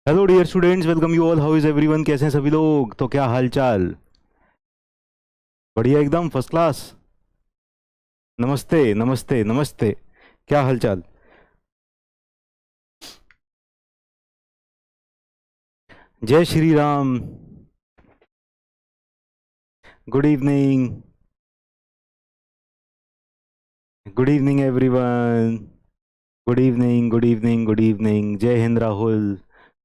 Hello dear students, welcome you all. How is everyone? कैसे हैं सभी लोग? तो क्या हाल चाल? बढ़िया, एकदम फर्स्ट क्लास। नमस्ते नमस्ते नमस्ते। क्या हाल चाल? जय Shri Ram. Good evening. Good evening everyone. Good evening good evening good evening. जय Hind Rahul.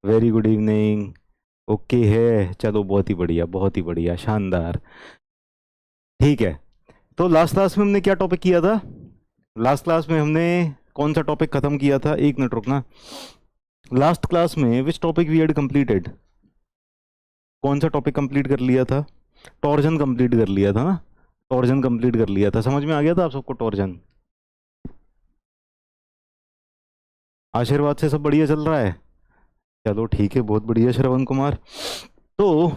Very good evening. Okay है, चलो बहुत ही बढ़िया, बहुत ही बढ़िया, शानदार। ठीक है। तो लास्ट क्लास में हमने क्या टॉपिक किया था? लास्ट क्लास में हमने कौन सा टॉपिक खत्म किया था? एक मिनट रुकना। लास्ट क्लास में which topic we had completed? कौन सा टॉपिक कंप्लीट कर लिया था? टॉर्जन कंप्लीट कर लिया था ना? टॉर्जन कंप्लीट कर लिया था, समझ में आ गया था आप सबको टॉर्जन? आशीर्वाद से सब बढ़िया चल रहा है? चलो ठीक है, बहुत बढ़िया श्रवण कुमार। तो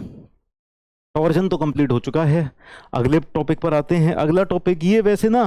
टॉर्जन तो कंप्लीट हो चुका है। अगले टॉपिक पर आते हैं। अगला टॉपिक ये वैसे ना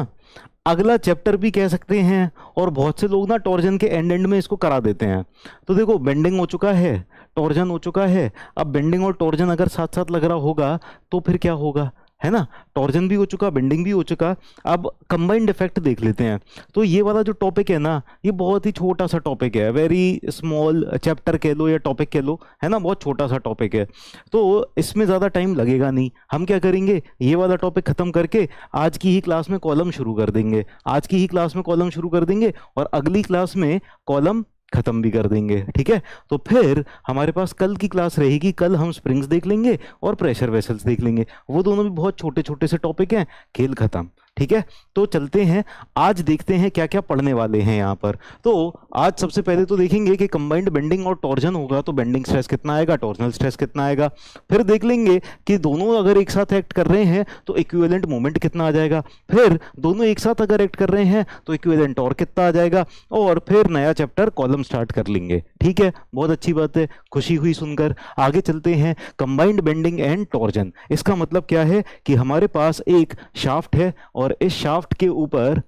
अगला चैप्टर भी कह सकते हैं, और बहुत से लोग ना टॉर्जन के एंड एंड में इसको करा देते हैं। तो देखो, बेंडिंग हो चुका है, टॉर्जन हो चुका है। अब बेंडिंग और टॉर्जन अगर साथ साथ लग रहा होगा तो फिर क्या होगा? है ना? टॉर्जन भी हो चुका, बेंडिंग भी हो चुका। अब कंबाइंड इफेक्ट देख लेते हैं। तो ये वाला जो टॉपिक है ना, ये बहुत ही छोटा सा टॉपिक है, वेरी स्मॉल चैप्टर कह लो या टॉपिक कह लो, है ना? बहुत छोटा सा टॉपिक है। तो इसमें ज़्यादा टाइम लगेगा नहीं। हम क्या करेंगे, ये वाला टॉपिक खत्म करके आज की ही क्लास में कॉलम शुरू कर देंगे। आज की ही क्लास में कॉलम शुरू कर देंगे और अगली क्लास में कॉलम खत्म भी कर देंगे। ठीक है? तो फिर हमारे पास कल की क्लास रहेगी। कल हम स्प्रिंग्स देख लेंगे और प्रेशर वेसल्स देख लेंगे। वो दोनों भी बहुत छोटे छोटे से टॉपिक हैं। खेल खत्म। ठीक है? तो चलते हैं, आज देखते हैं क्या क्या पढ़ने वाले हैं यहाँ पर। तो आज सबसे पहले तो देखेंगे कि कंबाइंड बेंडिंग और टॉर्जन होगा तो बेंडिंग स्ट्रेस कितना आएगा, टॉर्जनल स्ट्रेस कितना आएगा। फिर देख लेंगे कि दोनों अगर एक साथ एक्ट कर रहे हैं तो इक्विवेलेंट मोमेंट कितना आ जाएगा। फिर दोनों एक साथ अगर एक्ट कर रहे हैं तो इक्विवेलेंट टॉर्क कितना आ जाएगा। और फिर नया चैप्टर कॉलम स्टार्ट कर लेंगे। ठीक है? बहुत अच्छी बात है, खुशी हुई सुनकर। आगे चलते हैं। कंबाइंड बेंडिंग एंड टॉर्जन, इसका मतलब क्या है कि हमारे पास एक शाफ्ट है और इस शाफ्ट के ऊपर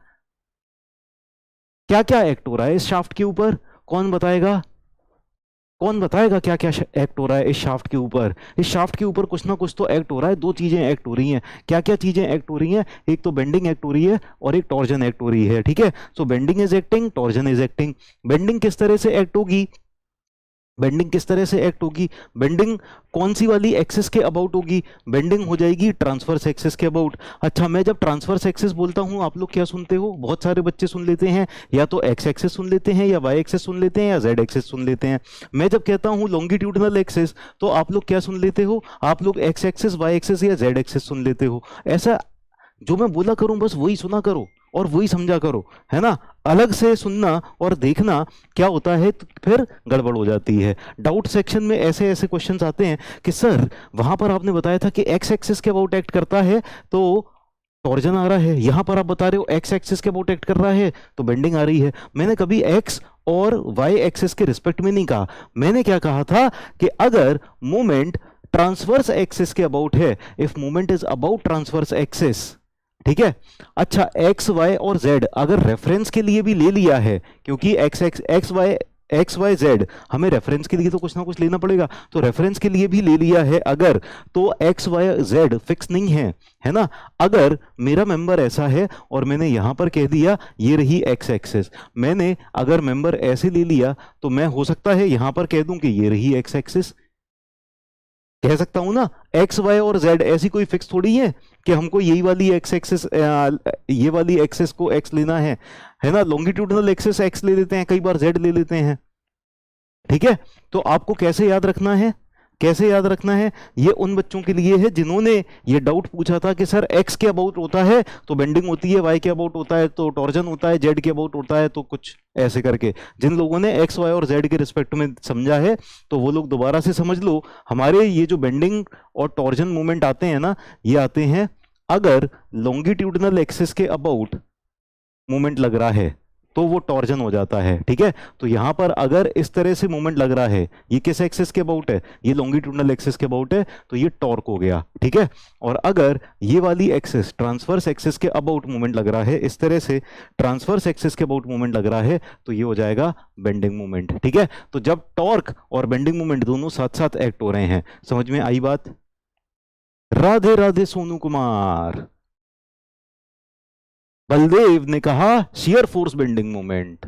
क्या क्या एक्ट हो रहा है? इस शाफ्ट के ऊपर कौन बताएगा? कौन बताएगा क्या क्या एक्ट हो रहा है इस शाफ्ट के ऊपर? इस शाफ्ट के ऊपर कुछ ना कुछ तो एक्ट हो रहा है। दो चीजें एक्ट हो रही हैं। क्या क्या चीजें एक्ट हो रही हैं? एक तो बेंडिंग एक्ट हो रही है और एक टॉर्जन एक्ट हो रही है। ठीक है? So bending is acting, torsion is acting. Bending किस तरह से एक्ट होगी? बेंडिंग किस तरह से एक्ट होगी? बेंडिंग कौन सी वाली एक्सिस के अबाउट होगी? बेंडिंग हो जाएगी ट्रांसवर्स एक्सिस के अबाउट। अच्छा, मैं जब ट्रांसवर्स एक्सिस बोलता हूं, आप लोग क्या सुनते हो? बहुत सारे बच्चे सुन लेते हैं, या तो एक्स एक्सिस सुन लेते हैं, या वाई एक्सिस सुन लेते हैं, या जेड एक्सिस सुन लेते हैं। मैं जब कहता हूं लॉन्गिट्यूडनल एक्सिस, तो आप लोग क्या सुन लेते हो? आप लोग एक्स एक्सिस, वाई एक्सिस या जेड एक्सिस सुन लेते हो। ऐसा जो मैं बोला करूं बस वही सुना करो और वही समझा करो, है ना? अलग से सुनना और देखना क्या होता है, तो फिर गड़बड़ हो जाती है। डाउट सेक्शन में ऐसे ऐसे क्वेश्चंस आते हैं कि सर, वहां पर आपने बताया था कि एक्स एक्सिस के अबाउट एक्ट करता है तो टॉर्जन आ रहा है, यहां पर आप बता रहे हो एक्स एक्सिस के अबाउट एक्ट कर रहा है तो बेंडिंग आ रही है। मैंने कभी एक्स और वाई एक्सिस के रिस्पेक्ट में नहीं कहा। मैंने क्या कहा था कि अगर मोमेंट ट्रांसवर्स एक्सिस के अबाउट है, if moment is about transverse axis, ठीक है? अच्छा, एक्स वाई और जेड अगर रेफरेंस के लिए भी ले लिया है, क्योंकि एक्स वाई जेड हमें रेफरेंस के लिए तो कुछ ना कुछ लेना पड़ेगा, तो रेफरेंस के लिए भी ले लिया है अगर, तो एक्स वाई जेड फिक्स नहीं है ना? अगर मेरा मेंबर ऐसा है और मैंने यहां पर कह दिया ये रही एक्स एक्सिस, मैंने अगर मेंबर ऐसे ले लिया तो मैं हो सकता है यहां पर कह दूं कि ये रही एक्स एक्सिस। कह सकता हूं ना? एक्स वाई और जेड ऐसी कोई फिक्स थोड़ी है कि हमको यही वाली एक्स एक्सिस, ये वाली एक्सिस को एक्स लेना है ना? लॉन्गिट्यूडनल एक्सिस एक्स ले लेते हैं, कई बार जेड ले लेते हैं। ठीक है? तो आपको कैसे याद रखना है? कैसे याद रखना है? ये उन बच्चों के लिए है जिन्होंने ये डाउट पूछा था कि सर एक्स के अबाउट होता है तो बेंडिंग होती है, वाई के अबाउट होता है तो टॉर्जन होता है, जेड के अबाउट होता है तो कुछ ऐसे करके। जिन लोगों ने एक्स वाई और जेड के रिस्पेक्ट में समझा है तो वो लोग दोबारा से समझ लो। हमारे ये जो बेंडिंग और टॉर्जन मूवमेंट आते हैं ना, ये आते हैं अगर लॉन्गिट्यूडनल एक्सिस के अबाउट मूवमेंट लग रहा है। तो वो टॉर्जन हो जाता है। ठीक है, तो यहां पर अगर इस तरह से मोमेंट लग रहा है, ये किस एक्सिस के अबाउट है, ये लॉन्गिट्यूडनल एक्सिस के अबाउट है, तो ये टॉर्क हो गया। ठीक है, और अगर ये वाली एक्सिस ट्रांसवर्स एक्सिस के अबाउट मोमेंट लग रहा है, इस तरह से ट्रांसवर्स एक्सिस के अबाउट मोमेंट लग रहा है, तो ये हो जाएगा बेंडिंग मोमेंट। ठीक है, तो जब टॉर्क और बेंडिंग मोमेंट दोनों साथ साथ एक्ट हो रहे हैं, समझ में आई बात? राधे राधे सोनू कुमार। बलदेव ने कहा शियर फोर्स बेंडिंग मोमेंट।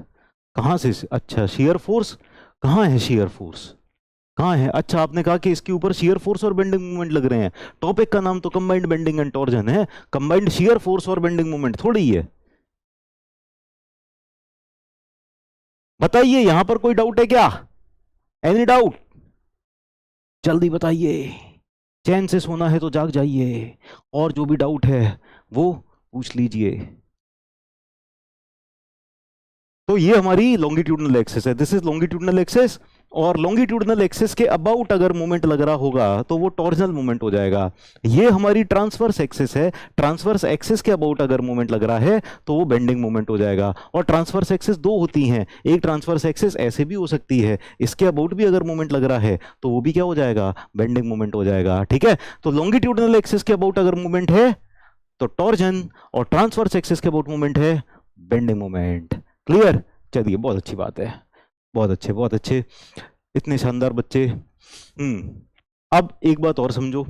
कहां से? अच्छा, शियर फोर्स कहां है? शियर फोर्स कहां है? अच्छा, आपने कहा कि इसके ऊपर शियर फोर्स और बेंडिंग मोमेंट लग रहे हैं। टॉपिक का नाम तो कंबाइंड बेंडिंग एंड टॉर्जन है, कंबाइंड शियर फोर्स और बेंडिंग मोमेंट थोड़ी ही है। बताइए, यहां पर कोई डाउट है क्या? Any doubt? जल्दी बताइए, चैन से सोना है तो जाग जाइए, और जो भी डाउट है वो पूछ लीजिए। तो ये हमारी लॉन्गिट्यूडनल एक्सिस है, दिस इज लॉन्गिट्यूडनल एक्सिस, और लॉन्गिट्यूडनल एक्सिस के अबाउट अगर मोमेंट लग रहा होगा तो वो टॉर्जनल मोमेंट हो जाएगा। ये हमारी ट्रांसवर्स एक्सिस है, ट्रांसवर्स एक्सिस के अबाउट अगर मोमेंट लग रहा है तो वो बेंडिंग मोमेंट हो जाएगा। और ट्रांसवर्स एक्सिस दो होती हैं, एक ट्रांसवर्स एक्सिस ऐसे भी हो सकती है, इसके अबाउट भी अगर मोमेंट लग रहा है तो वो भी क्या हो जाएगा? बेंडिंग मोमेंट हो जाएगा। ठीक है, तो लॉन्गिट्यूडनल एक्सिस के अबाउट अगर मोमेंट है तो टॉर्जन, और ट्रांसवर्स एक्सिस के अबाउट मोमेंट है बेंडिंग मोमेंट। क्लियर? चलिए, बहुत अच्छी बात है, बहुत अच्छे बहुत अच्छे, इतने शानदार बच्चे। अब एक बात और समझो।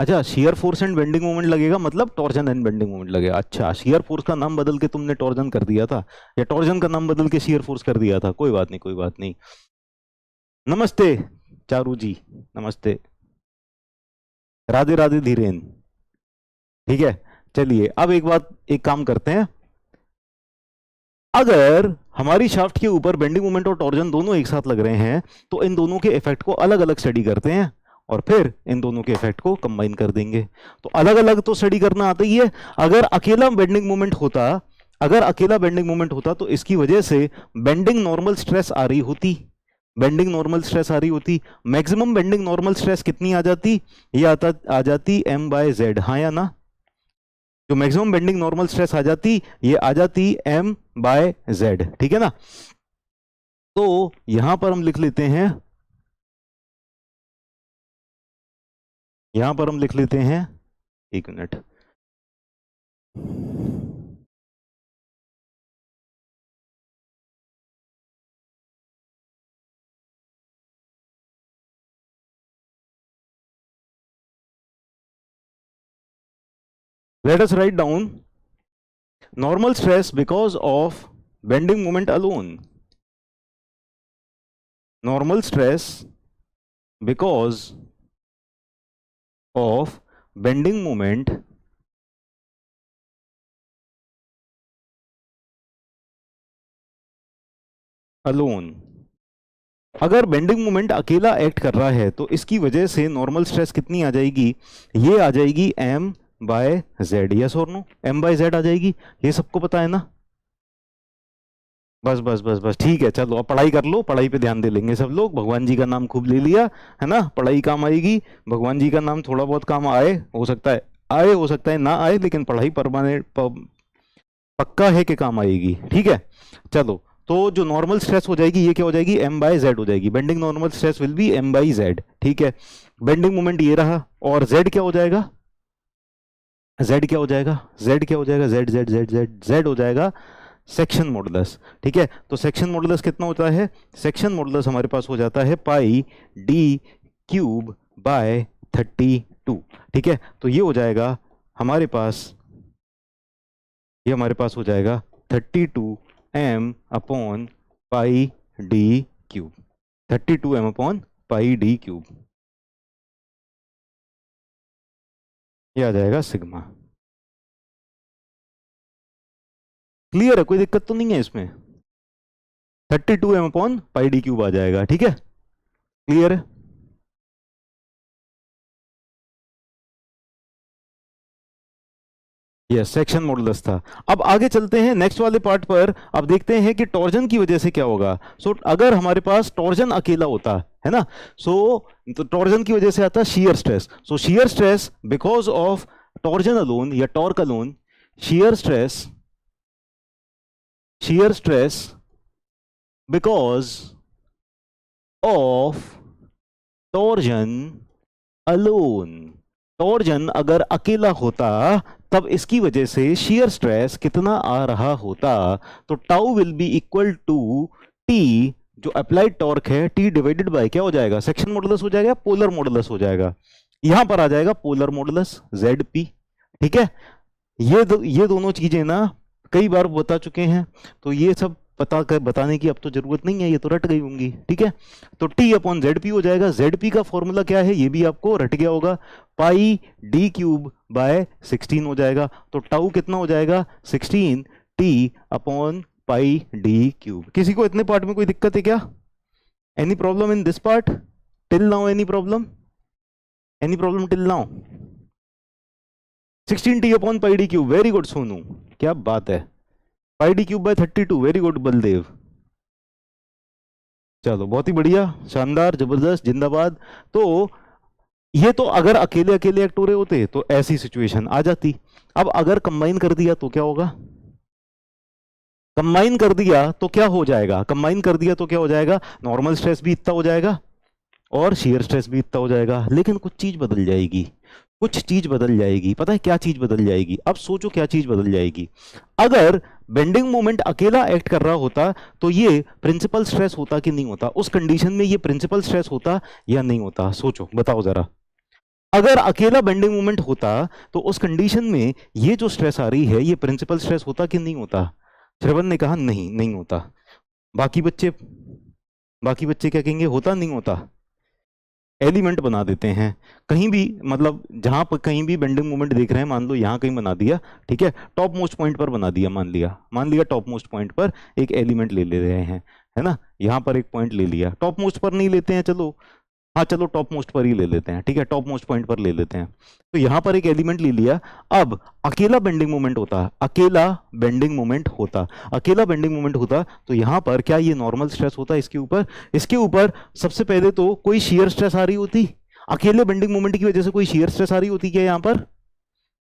अच्छा, shear force and bending moment लगेगा मतलब टॉर्जन एंड बेंडिंग मोमेंट लगेगा। अच्छा, शियर फोर्स का नाम बदल के तुमने टॉर्जन कर दिया था, या टॉर्जन का नाम बदल के शियर फोर्स कर दिया था? कोई बात नहीं, कोई बात नहीं। नमस्ते चारू जी, नमस्ते, राधे राधे धीरेन। ठीक है, चलिए अब एक काम करते हैं। अगर हमारी शाफ्ट के ऊपर बेंडिंग मोमेंट और टॉर्जन दोनों एक साथ लग रहे हैं तो इन दोनों के इफेक्ट को अलग अलग स्टडी करते हैं, और फिर इन दोनों के इफेक्ट को कंबाइन कर देंगे। तो अलग अलग तो स्टडी करना आता ही है। अगर अकेला बेंडिंग मोमेंट होता तो इसकी वजह से बेंडिंग नॉर्मल स्ट्रेस आ रही होती, मैक्सिमम बेंडिंग नॉर्मल स्ट्रेस कितनी आ जाती? ये आ जाती m/z, हाँ या ना? जो मैक्सिमम बेंडिंग नॉर्मल स्ट्रेस आ जाती, ये आ जाती m/z। ठीक है ना? तो यहां पर हम लिख लेते हैं, एक minute, let us write down normal stress because of bending moment alone. Normal stress because of bending moment alone. अगर बेंडिंग मोमेंट अकेला एक्ट कर रहा है तो इसकी वजह से नॉर्मल स्ट्रेस कितनी आ जाएगी? ये आ जाएगी m/z। यस और नो? m/z आ जाएगी, ये सबको पता है ना? बस बस बस बस, ठीक है, चलो अब पढ़ाई कर लो, पढ़ाई पे ध्यान दे लेंगे सब लोग। भगवान जी का नाम खूब ले लिया है ना, पढ़ाई काम आएगी। भगवान जी का नाम थोड़ा बहुत काम आए, हो सकता है ना आए, लेकिन पढ़ाई परमानेंट पक्का है कि काम आएगी। ठीक है, चलो, तो जो नॉर्मल स्ट्रेस हो जाएगी ये क्या हो जाएगी? m/z हो जाएगी। Bending normal stress will be m/z। ठीक है, बेंडिंग मोमेंट ये रहा, और z क्या हो जाएगा? z क्या हो जाएगा? z हो जाएगा सेक्शन मॉडुलस। ठीक है, तो सेक्शन मॉडुलस कितना होता है? सेक्शन मॉडुलस हमारे पास हो जाता है πd³/32। ठीक है, तो ये हो जाएगा हमारे पास, हो जाएगा 32m/πd³, 32m/πd³, ये आ जाएगा सिग्मा। क्लियर है? कोई दिक्कत तो नहीं है इसमें? 32m/πd³ आ जाएगा। ठीक है, क्लियर है? यस, सेक्शन मॉडुलस था। अब आगे चलते हैं नेक्स्ट वाले पार्ट पर। अब देखते हैं कि टॉर्जन की वजह से क्या होगा। अगर हमारे पास टॉर्जन अकेला होता है ना, तो टॉर्जन की वजह से आता है shear stress. Shear stress because of torsion alone या torque alone, shear stress shear stress because of torsion alone। Torsion अगर अकेला होता तब इसकी वजह से shear स्ट्रेस कितना आ रहा होता, तो tau will be equal to T, जो अप्लाइड टॉर्क है, टी डिवाइडेड बाय क्या हो जाएगा, सेक्शन मॉडुलस हो जाएगा, पोलर मॉडुलस हो जाएगा। यहां पर आ जाएगा पोलर मॉडुलस जेड पी। ठीक है, ये दोनों चीजें ना कई बार बता चुके हैं, तो ये सब बताने की अब तो जरूरत नहीं है, ये तो रट गई होंगी। ठीक है, तो टी अपॉन जेड पी हो जाएगा। जेड पी का फॉर्मूला क्या है ये भी आपको रट गया होगा, पाई डी क्यूब बाय 16 हो जाएगा। तो टाउ कितना हो जाएगा, 16 T upon pi D cube. किसी को इतने पार्ट में कोई दिक्कत है क्या? Any problem in this part till now? Any problem? Any problem till now? 16 T upon pi D cube, very good Sonu, क्या बात है। Pi D cube by 32, very good Baldev. चलो बहुत ही बढ़िया, शानदार, जबरदस्त, जिंदाबाद। तो ये तो अगर अकेले अकेले एक्ट हो रहे होते तो ऐसी सिचुएशन आ जाती। अब अगर कंबाइन कर दिया तो क्या होगा? कंबाइन कर दिया तो क्या हो जाएगा? कंबाइन कर दिया तो क्या हो जाएगा? नॉर्मल स्ट्रेस भी इतना हो जाएगा और शियर स्ट्रेस भी इतना हो जाएगा। लेकिन कुछ चीज बदल जाएगी, कुछ चीज बदल जाएगी। पता है क्या चीज बदल जाएगी? अब सोचो क्या चीज बदल जाएगी। अगर बेंडिंग मोमेंट अकेला एक्ट कर रहा होता तो ये प्रिंसिपल स्ट्रेस होता कि नहीं होता? उस कंडीशन में ये प्रिंसिपल स्ट्रेस होता या नहीं होता? सोचो, बताओ जरा। अगर अकेला बेंडिंग मोमेंट होता तो उस कंडीशन में ये जो स्ट्रेस आ रही है ये प्रिंसिपल स्ट्रेस होता कि नहीं होता? श्रवण ने कहा नहीं, नहीं होता। बाकी बच्चे, बाकी बच्चे क्या कहेंगे, होता नहीं होता? एलिमेंट बना देते हैं कहीं भी, मतलब जहां पर कहीं भी बेंडिंग मोमेंट देख रहे हैं, मान लो यहां कहीं बना दिया। ठीक है, टॉप मोस्ट पॉइंट पर बना दिया, मान लिया टॉप मोस्ट पॉइंट पर एक एलिमेंट ले ले रहे हैं, है ना। यहां पर एक पॉइंट ले लिया, टॉप मोस्ट पर नहीं लेते हैं, चलो हाँ चलो टॉप मोस्ट पर ही ले लेते हैं। ठीक है, टॉप मोस्ट पॉइंट पर ले लेते हैं। तो यहां पर एक एलिमेंट ले लिया। अब अकेला बेंडिंग मोमेंट होता, अकेला बेंडिंग मोमेंट होता, अकेला बेंडिंग मोमेंट होता, तो यहां पर क्या ये नॉर्मल स्ट्रेस होता इसके ऊपर? इसके ऊपर सबसे पहले तो कोई शियर स्ट्रेस आ रही होती, अकेले बेंडिंग मोमेंट की वजह से कोई शियर स्ट्रेस आ रही होती क्या यहां पर?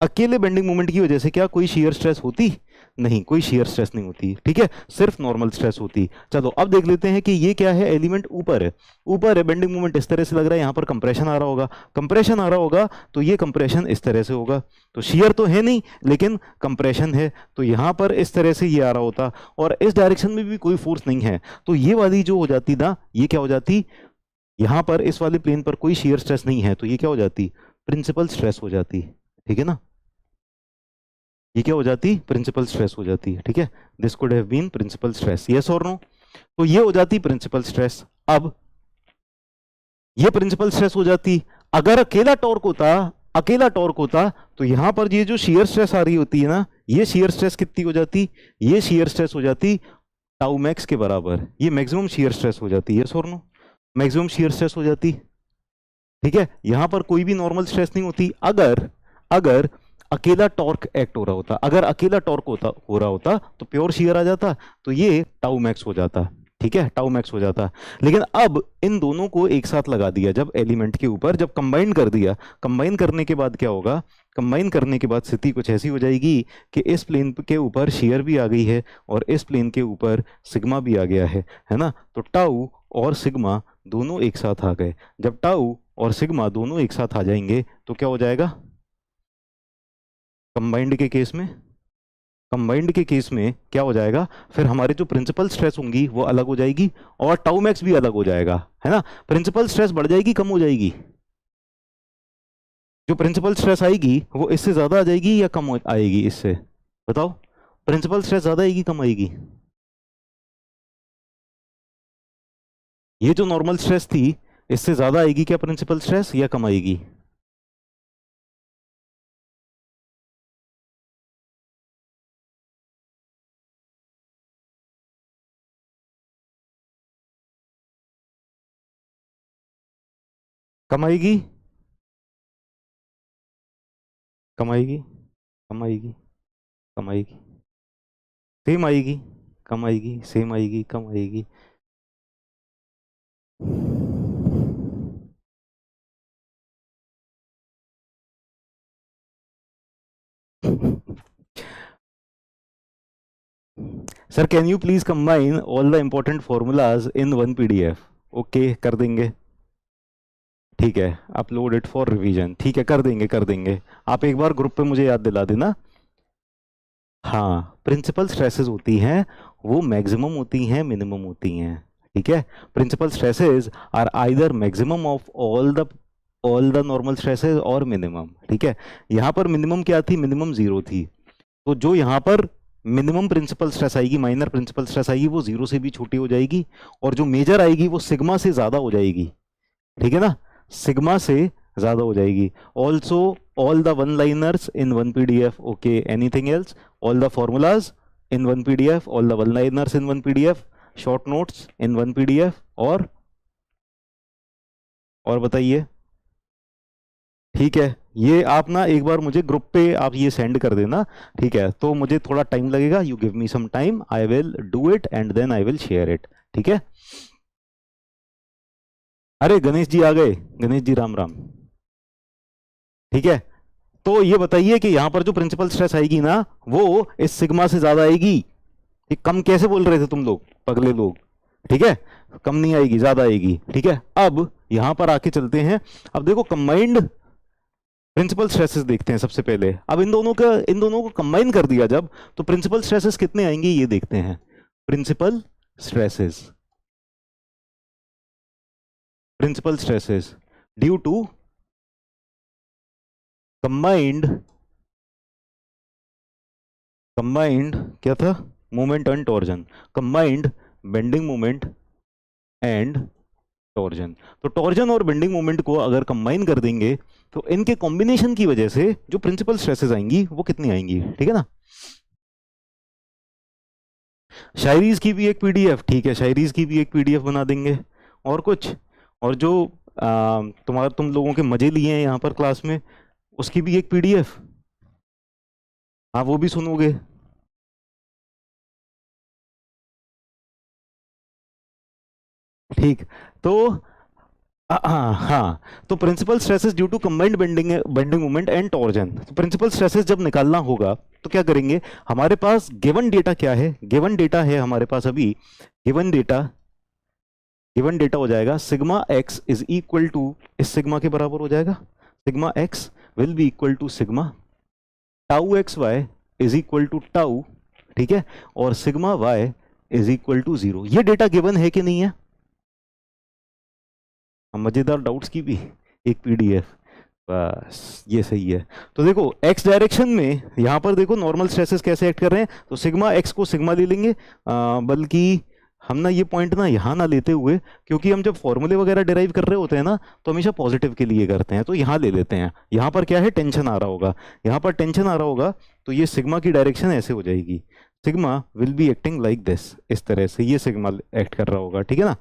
अकेले बेंडिंग मोमेंट की वजह से क्या कोई शियर स्ट्रेस होती? नहीं, कोई शियर स्ट्रेस नहीं होती। ठीक है, सिर्फ नॉर्मल स्ट्रेस होती। चलो अब देख लेते हैं कि ये क्या है, एलिमेंट ऊपर है, ऊपर है, बेंडिंग मोमेंट इस तरह से लग रहा है, यहां पर कंप्रेशन आ रहा होगा, कंप्रेशन आ रहा होगा, तो ये कंप्रेशन इस तरह से होगा। तो शियर तो है नहीं लेकिन कंप्रेशन है, तो यहां पर इस तरह से ये आ रहा होता और इस डायरेक्शन में भी कोई फोर्स नहीं है, तो ये वाली जो हो जाती ना, ये क्या हो जाती, यहां पर इस वाले प्लेन पर कोई शियर स्ट्रेस नहीं है, तो ये क्या हो जाती, प्रिंसिपल स्ट्रेस हो जाती। ठीक है ना, ये क्या हो जाती, प्रिंसिपल स्ट्रेस हो जाती है। ठीक है, this could have been principal stress, yes और नो? तो ये हो जाती प्रिंसिपल स्ट्रेस। अब ये प्रिंसिपल स्ट्रेस हो जाती। अगर अकेला टॉर्क होता, अकेला टॉर्क होता, तो यहां पर ये जो शियर स्ट्रेस आ रही होती है ना, ये शियर स्ट्रेस कितनी हो जाती, ये शियर स्ट्रेस हो जाती टाउ मैक्स के बराबर, ये मैक्सिमम शियर स्ट्रेस हो जाती है, यस और नो? मैक्सिमम शियर स्ट्रेस हो जाती। ठीक है, यहां पर कोई भी नॉर्मल स्ट्रेस नहीं होती। अगर अगर अकेला टॉर्क एक्ट हो रहा होता, अगर अकेला टॉर्क हो रहा होता तो प्योर शियर आ जाता, तो ये टाउ मैक्स हो जाता। ठीक है, टाउ मैक्स हो जाता। लेकिन अब इन दोनों को एक साथ लगा दिया जब एलिमेंट के ऊपर, जब कंबाइन कर दिया, कंबाइन करने के बाद क्या होगा, कंबाइन करने के बाद स्थिति कुछ ऐसी हो जाएगी कि इस प्लेन के ऊपर शियर भी आ गई है और इस प्लेन के ऊपर सिग्मा भी आ गया है ना। तो टाउ और सिग्मा दोनों एक साथ आ गए। जब टाउ और सिग्मा दोनों एक साथ आ जाएंगे तो क्या हो जाएगा, कंबाइंड के केस में, कंबाइंड के केस में क्या हो जाएगा, फिर हमारे जो प्रिंसिपल स्ट्रेस होंगी वो अलग हो जाएगी और टाउ मैक्स भी अलग हो जाएगा, है ना। प्रिंसिपल स्ट्रेस बढ़ जाएगी, कम हो जाएगी? जो प्रिंसिपल स्ट्रेस आएगी वो इससे ज्यादा आ जाएगी या आएगी इससे? बताओ, प्रिंसिपल स्ट्रेस ज्यादा आएगी कम आएगी? ये जो नॉर्मल स्ट्रेस थी इससे ज्यादा आएगी क्या प्रिंसिपल स्ट्रेस या कम आएगी? कम आएगी, कम आएगी, कम आएगी, कम आएगी, सेम आएगी, कम आएगी, सेम आएगी, कम आएगी। Sir can you please combine all the important formulas in one PDF. Okay कर देंगे, ठीक है, अपलोड इट फॉर रिवीजन, ठीक है कर देंगे कर देंगे। आप एक बार ग्रुप पे मुझे याद दिला देना। हाँ, प्रिंसिपल स्ट्रेसेस होती हैं वो मैक्सिमम होती हैं मिनिमम होती हैं, ठीक है। Principal stresses are either maximum of all the normal stresses और मिनिमम, ठीक है। यहाँ पर मिनिमम क्या थी, मिनिमम 0 थी, तो जो यहाँ पर मिनिमम प्रिंसिपल स्ट्रेस आएगी, माइनर प्रिंसिपल स्ट्रेस आएगी, वो 0 से भी छोटी हो जाएगी, और जो मेजर आएगी वो सिग्मा से ज्यादा हो जाएगी, ठीक है ना, सिग्मा से ज्यादा हो जाएगी। Also all the one liners in one PDF, okay anything else, all the formulas in one PDF, all the one liners in one PDF, short notes in one PDF, और बताइए, ठीक है। ये आप ना एक बार मुझे ग्रुप पे आप ये सेंड कर देना, ठीक है, तो मुझे थोड़ा टाइम लगेगा, you give me some time, I will do it and then I will share it, ठीक है। अरे गणेश जी आ गए, गणेश जी राम राम, ठीक है। तो ये बताइए कि यहां पर जो प्रिंसिपल स्ट्रेस आएगी ना वो इस सिग्मा से ज्यादा आएगी। ये कम कैसे बोल रहे थे तुम लोग पगले लोग, ठीक है, कम नहीं आएगी ज्यादा आएगी, ठीक है। अब यहां पर आके चलते हैं, अब देखो कंबाइंड प्रिंसिपल स्ट्रेसेस देखते हैं सबसे पहले। अब इन दोनों को कंबाइन कर दिया जब, तो प्रिंसिपल स्ट्रेसेस कितने आएंगे ये देखते हैं। Principal stresses due to combined क्या था, moment and torsion, combined bending moment and torsion. तो टॉर्जन और बेंडिंग मोमेंट को अगर कंबाइन कर देंगे तो इनके कॉम्बिनेशन की वजह से जो प्रिंसिपल स्ट्रेसेस आएंगी वो कितनी आएंगी, ठीक है ना। शायरीज की भी एक पीडीएफ, ठीक है, शायरीज की भी एक पीडीएफ बना देंगे। और कुछ, और जो तुम लोगों के मजे लिए हैं यहाँ पर क्लास में उसकी भी एक पीडीएफ, हाँ वो भी सुनोगे, ठीक। तो हाँ, तो principal stresses due to combined bending moment and torsion. तो प्रिंसिपल स्ट्रेसेस जब निकालना होगा तो क्या करेंगे, हमारे पास गिवन डेटा क्या है, गिवन डेटा है हमारे पास अभी, गिवन डेटा हो जाएगा sigma x is equal to, इस सिग्मा के बराबर हो जाएगा, sigma x will be equal to sigma tau x y is equal to tau, ठीक है, और sigma y is equal to 0। ये डेटा गिवन है कि नहीं है। मजेदार डाउट्स की भी एक पीडीएफ, बस ये सही है। तो देखो एक्स डायरेक्शन में यहां पर देखो नॉर्मल स्ट्रेसेस कैसे एक्ट कर रहे हैं, तो सिग्मा एक्स को सिग्मा ले लेंगे, बल्कि हम ना ये पॉइंट ना यहाँ ना लेते हुए, क्योंकि हम जब फॉर्मूले वगैरह डिराइव कर रहे होते हैं ना तो हमेशा पॉजिटिव के लिए करते हैं, तो यहाँ ले लेते हैं। यहाँ पर क्या है, टेंशन आ रहा होगा, यहाँ पर टेंशन आ रहा होगा, तो ये सिग्मा की डायरेक्शन ऐसे हो जाएगी, sigma will be acting like this, इस तरह से ये सिग्मा एक्ट कर रहा होगा, ठीक है ना।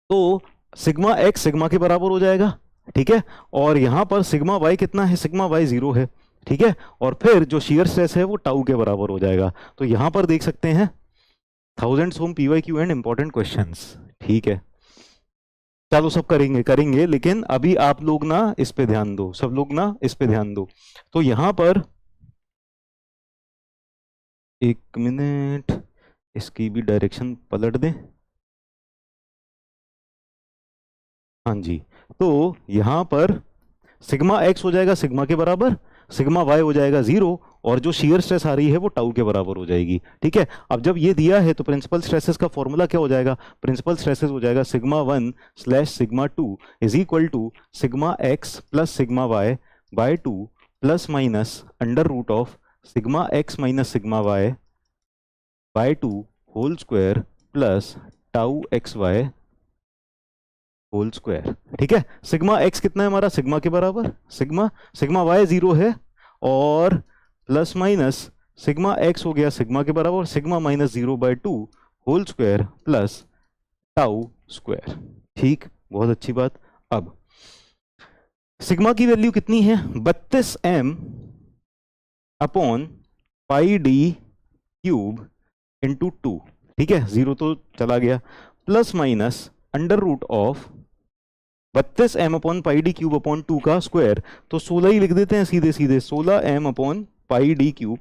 तो सिग्मा एक्स सिग्मा के बराबर हो जाएगा, ठीक है, और यहां पर सिग्मा वाई कितना है, सिग्मा वाई 0 है, ठीक है, और फिर जो शियर स्ट्रेस है वो टाउ के बराबर हो जाएगा। तो यहां पर देख सकते हैं thousands from PYQ and important questions, ठीक है। चलो सब करेंगे करेंगे, लेकिन अभी आप लोग ना इस पे ध्यान दो, सब लोग ना इस पे ध्यान दो। तो यहां पर एक मिनट, इसकी भी डायरेक्शन पलट दें, हाँ जी। तो यहां पर सिग्मा एक्स हो जाएगा सिग्मा के बराबर, सिग्मा वाई हो जाएगा 0, और जो शियर स्ट्रेस आ रही है वो टाउ के बराबर हो जाएगी, ठीक है। अब जब ये दिया है तो प्रिंसिपल स्ट्रेसेस का फॉर्मूला क्या हो जाएगा, प्रिंसिपल स्ट्रेसेस हो जाएगा sigma 1 slash sigma 2 is equal to sigma x plus sigma y by 2 plus minus under root of sigma x minus sigma y by 2 whole square plus tau x y whole square, ठीक है। Sigma x कितना है हमारा, sigma के बराबर, sigma Y 0 है, और plus minus sigma x हो गया सिग्मा के बराबर, sigma minus 0/2 whole square plus tau square, ठीक, बहुत अच्छी बात। अब सिग्मा की वैल्यू कितनी है, 32m upon pi D cube into 2, ठीक है, 0 तो चला गया, plus minus under root of 32m upon pi D cube upon 2 का स्क्वायर, तो 16 ही लिख देते हैं सीधे सीधे, 16m upon pi D cube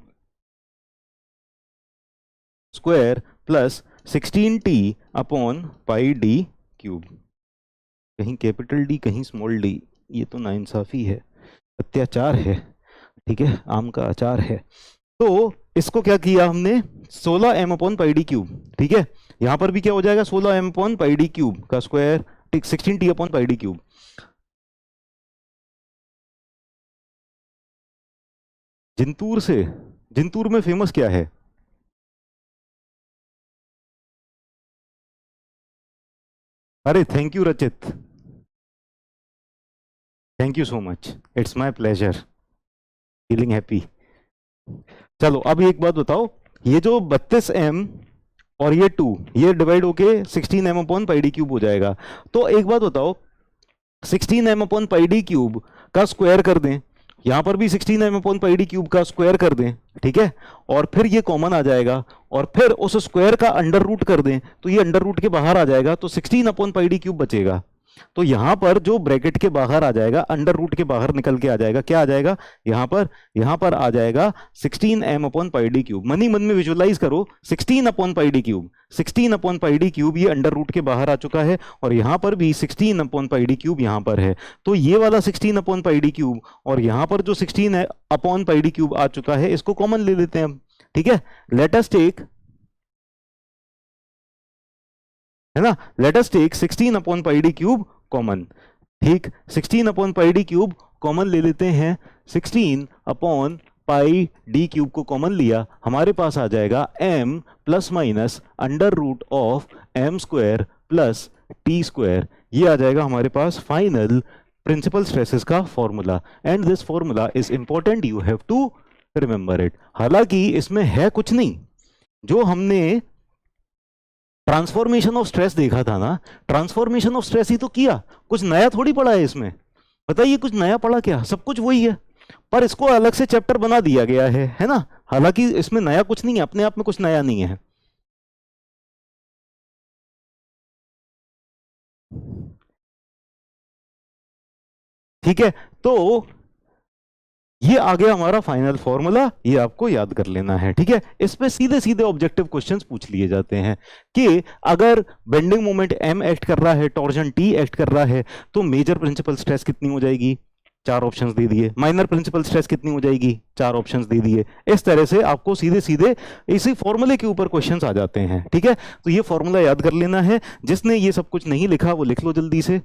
square plus 16t upon pi D cube. कहीं कैपिटल डी कहीं स्मॉल डी, ये तो नाइंसाफी है, अत्याचार है। ठीक है, आम का अचार है। तो इसको क्या किया हमने, 16m upon pi D cube. ठीक है, यहां पर भी क्या हो जाएगा, 16m upon pi D cube का स्क्वायर, ठीक, 16t upon pi D cube. Jintur में फेमस क्या है? अरे थैंक यू रचित, thank you so much, it's my pleasure, feeling happy. चलो अब एक बात बताओ, ये जो 32m और ये 2, ये डिवाइड होके 16m upon pi D cube हो जाएगा। तो एक बात बताओ, 16m upon pi D cube का स्क्वायर कर दें, यहां पर भी 16m upon pi D cube का स्क्वायर कर दें, ठीक है, और फिर ये कॉमन आ जाएगा, और फिर उस स्क्वायर का अंडर रूट कर दें, तो ये अंडर रूट के बाहर आ जाएगा, तो 16 अपॉन पाई डी क्यूब बचेगा। तो यहां पर जो ब्रैकेट के बाहर आ जाएगा, अंडर रूट के बाहर निकल के आ जाएगा, क्या आ जाएगा यहां पर आ जाएगा 16m upon pi D cube. मन ही मन में विजुअलाइज करो, 16 upon pi D cube, 16 upon pi D cube, ये अंडर रूट के बाहर आ चुका है, और यहां पर भी 16 अपॉन पाई डी क्यूब यहां पर है। तो ये वाला 16 अपॉन पाई डी क्यूब और यहां पर जो 16 अपॉन पाई डी क्यूब आ चुका है, इसको कॉमन ले लेते हैं हम। ठीक है, लेट अस टेक, है ना, let us take 16 upon pi D cube common. ठीक, 16 upon pi D cube common ले लेते हैं। 16 अपॉन पाई डी क्यूब को कॉमन लिया, हमारे पास आ जाएगा m plus minus under root of M square plus T square. ये आ जाएगा हमारे पास फाइनल प्रिंसिपल स्ट्रेसेस का formula, and this formula is important, you have to remember it. हालांकि इसमें है कुछ नहीं, जो हमने ट्रांसफॉर्मेशन ऑफ स्ट्रेस देखा था ना, ट्रांसफॉर्मेशन ऑफ स्ट्रेस ही तो किया, कुछ नया थोड़ी पढ़ा है इसमें। बताइए कुछ नया पढ़ा क्या? सब कुछ वही है, पर इसको अलग से चैप्टर बना दिया गया है ना। हालांकि इसमें नया कुछ नहीं है, अपने आप में कुछ नया नहीं है। ठीक है, तो ये आ गया हमारा फाइनल फॉर्मूला, ये आपको याद कर लेना है। ठीक है, इस पे सीधे सीधे ऑब्जेक्टिव क्वेश्चंस पूछ लिए जाते हैं कि अगर बेंडिंग मोमेंट m एक्ट कर रहा है, टॉर्जन t एक्ट कर रहा है, तो मेजर प्रिंसिपल स्ट्रेस कितनी हो जाएगी? 4 ऑप्शंस दे दिए। माइनर प्रिंसिपल स्ट्रेस कितनी हो जाएगी? 4 ऑप्शंस दे दिए। इस तरह से आपको सीधे सीधे इसी फॉर्मूले के ऊपर क्वेश्चंस आ जाते हैं। ठीक है, तो ये फॉर्मूला याद कर लेना है। जिसने ये सब कुछ नहीं लिखा वो लिख लो जल्दी से।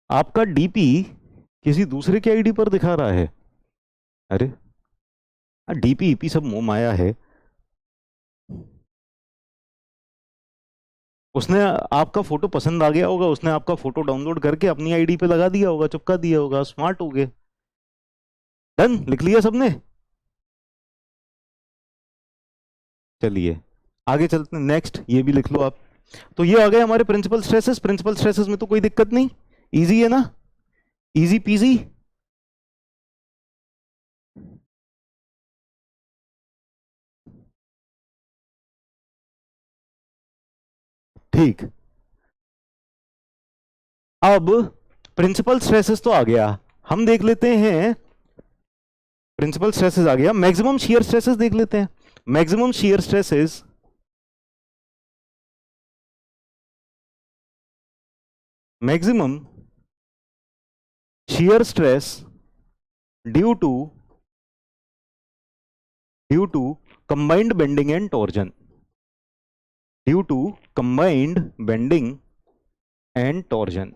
आपका डीपी किसी दूसरे के आईडी पर दिखा रहा है। अरे डीपी ईपी सब मोह माया है। उसने आपका फोटो पसंद आ गया होगा, उसने आपका फोटो डाउनलोड करके अपनी आईडी पे लगा दिया होगा, चिपका दिया होगा, स्मार्ट हो गए। डन, लिख लिया सबने? चलिए आगे चलते हैं, नेक्स्ट ये भी लिख लो आप। तो ये आ गए हमारे प्रिंसिपल स्ट्रेसेस। प्रिंसिपल स्ट्रेसेस में तो कोई दिक्कत नहीं, इजी है ना, इजी पीजी। ठीक, अब प्रिंसिपल स्ट्रेसेस तो आ गया, हम देख लेते हैं प्रिंसिपल स्ट्रेसेस आ गया, मैक्सिमम शियर स्ट्रेसेस देख लेते हैं। Maximum shear stresses, maximum shear stress due to combined bending and torsion, due to combined bending and torsion.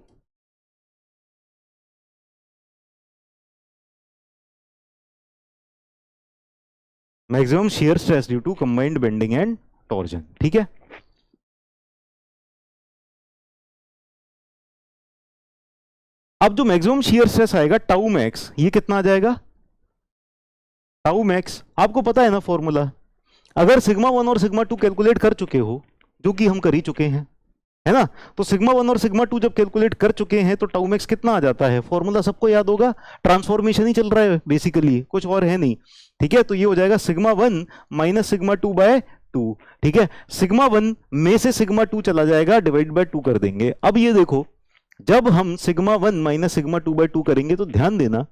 Maximum shear stress due to combined bending and torsion. ठीक है, अब जो maximum shear stress आएगा tau max, ये कितना आ जाएगा? Tau max आपको पता है ना फॉर्मूला, अगर सिग्मा 1 और सिग्मा 2 कैलकुलेट कर चुके हो, जो कि हम कर ही चुके हैं, है ना, तो सिग्मा 1 और सिग्मा 2 जब कैलकुलेट कर चुके हैं तो टाउ मैक्स कितना आ जाता है? फॉर्मूला सबको याद होगा, ट्रांसफॉर्मेशन ही चल रहा है बेसिकली, कुछ और है नहीं। ठीक है, तो ये हो जाएगा sigma 1 minus sigma 2 by two, ठीक है। सिग्मा 1 में से सिग्मा 2 चला जाएगा, डिवाइड बाय 2 कर देंगे। अब ये देखो, जब हम सिग्मा 1 माइनस सिग्मा 2 बाय 2 करेंगे तो ध्यान देना,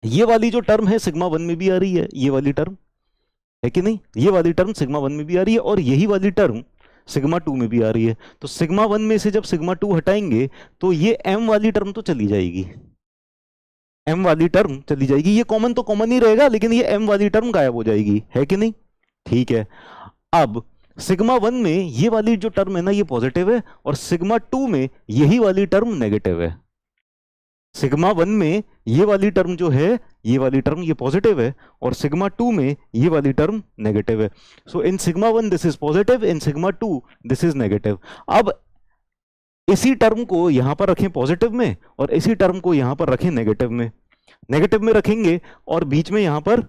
ये वाली जो टर्म है सिग्मा 1 में भी आ रही है, ये वाली टर्म है कि नहीं, ये वाली टर्म सिग्मा 1 में भी आ रही है, और यही वाली टर्म सिग्मा 2 में भी आ रही है। तो सिग्मा 1 में से जब सिग्मा 2 हटाएंगे तो ये m वाली टर्म तो चली जाएगी, m वाली टर्म चली जाएगी, ये कॉमन तो कॉमन ही रहेगा, लेकिन ये m वाली टर्म गायब हो जाएगी, है कि नहीं, ठीक है। अब सिग्मा 1 में ये वाली जो टर्म है ना ये पॉजिटिव है, और सिग्मा 2 में यही वाली टर्म नेगेटिव है। सिग्मा 1 में ये वाली टर्म जो है, ये वाली टर्म ये पॉजिटिव है, और सिग्मा 2 में ये वाली टर्म नेगेटिव है। So in sigma 1 this is positive, in sigma 2 this is negative. अब इसी टर्म को यहां पर रखें पॉजिटिव में, और इसी टर्म को यहां पर रखें नेगेटिव में, नेगेटिव में रखेंगे, और बीच में यहां पर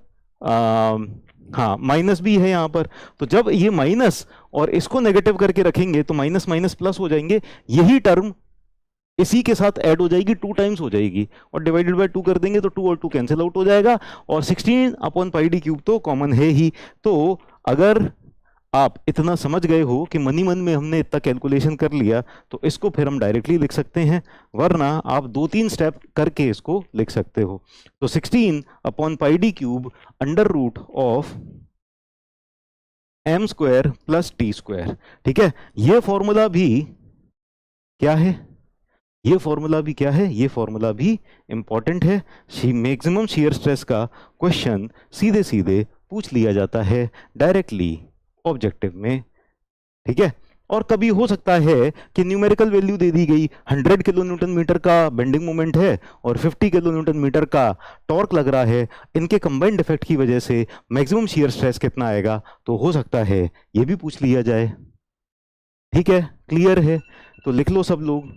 हाँ माइनस भी है यहां पर। तो जब ये माइनस और इसको नेगेटिव करके रखेंगे तो माइनस माइनस प्लस हो जाएंगे, यही टर्म इसी के साथ ऐड हो जाएगी, 2 टाइम्स हो जाएगी, और डिवाइडेड बाय 2 कर देंगे तो 2 और 2 कैंसिल आउट हो जाएगा, और 16 अपॉन पाई डी क्यूब तो कॉमन है ही। तो अगर आप इतना समझ गए हो कि मनी मन में हमने इतना कैलकुलेशन कर लिया, तो इसको फिर हम डायरेक्टली लिख सकते हैं, वरना आप 2-3 स्टेप करके इसको लिख सकते हो। तो 16 upon pi D cube under root of m square plus T square, ठीक है। ये फॉर्मूला भी क्या है, ये फॉर्मूला भी क्या है, ये फॉर्मूला भी इंपॉर्टेंट है। मैक्सिमम शियर स्ट्रेस का क्वेश्चन सीधे सीधे पूछ लिया जाता है डायरेक्टली ऑब्जेक्टिव में, ठीक है। और कभी हो सकता है कि न्यूमेरिकल वैल्यू दे दी गई, 100 किलो न्यूटन मीटर का बेंडिंग मोमेंट है और 50 किलो न्यूटन मीटर का टॉर्क लग रहा है, इनके कंबाइंड इफेक्ट की वजह से मैक्सिमम शियर स्ट्रेस कितना आएगा, तो हो सकता है ये भी पूछ लिया जाए, ठीक है। क्लियर है, तो लिख लो सब लोग,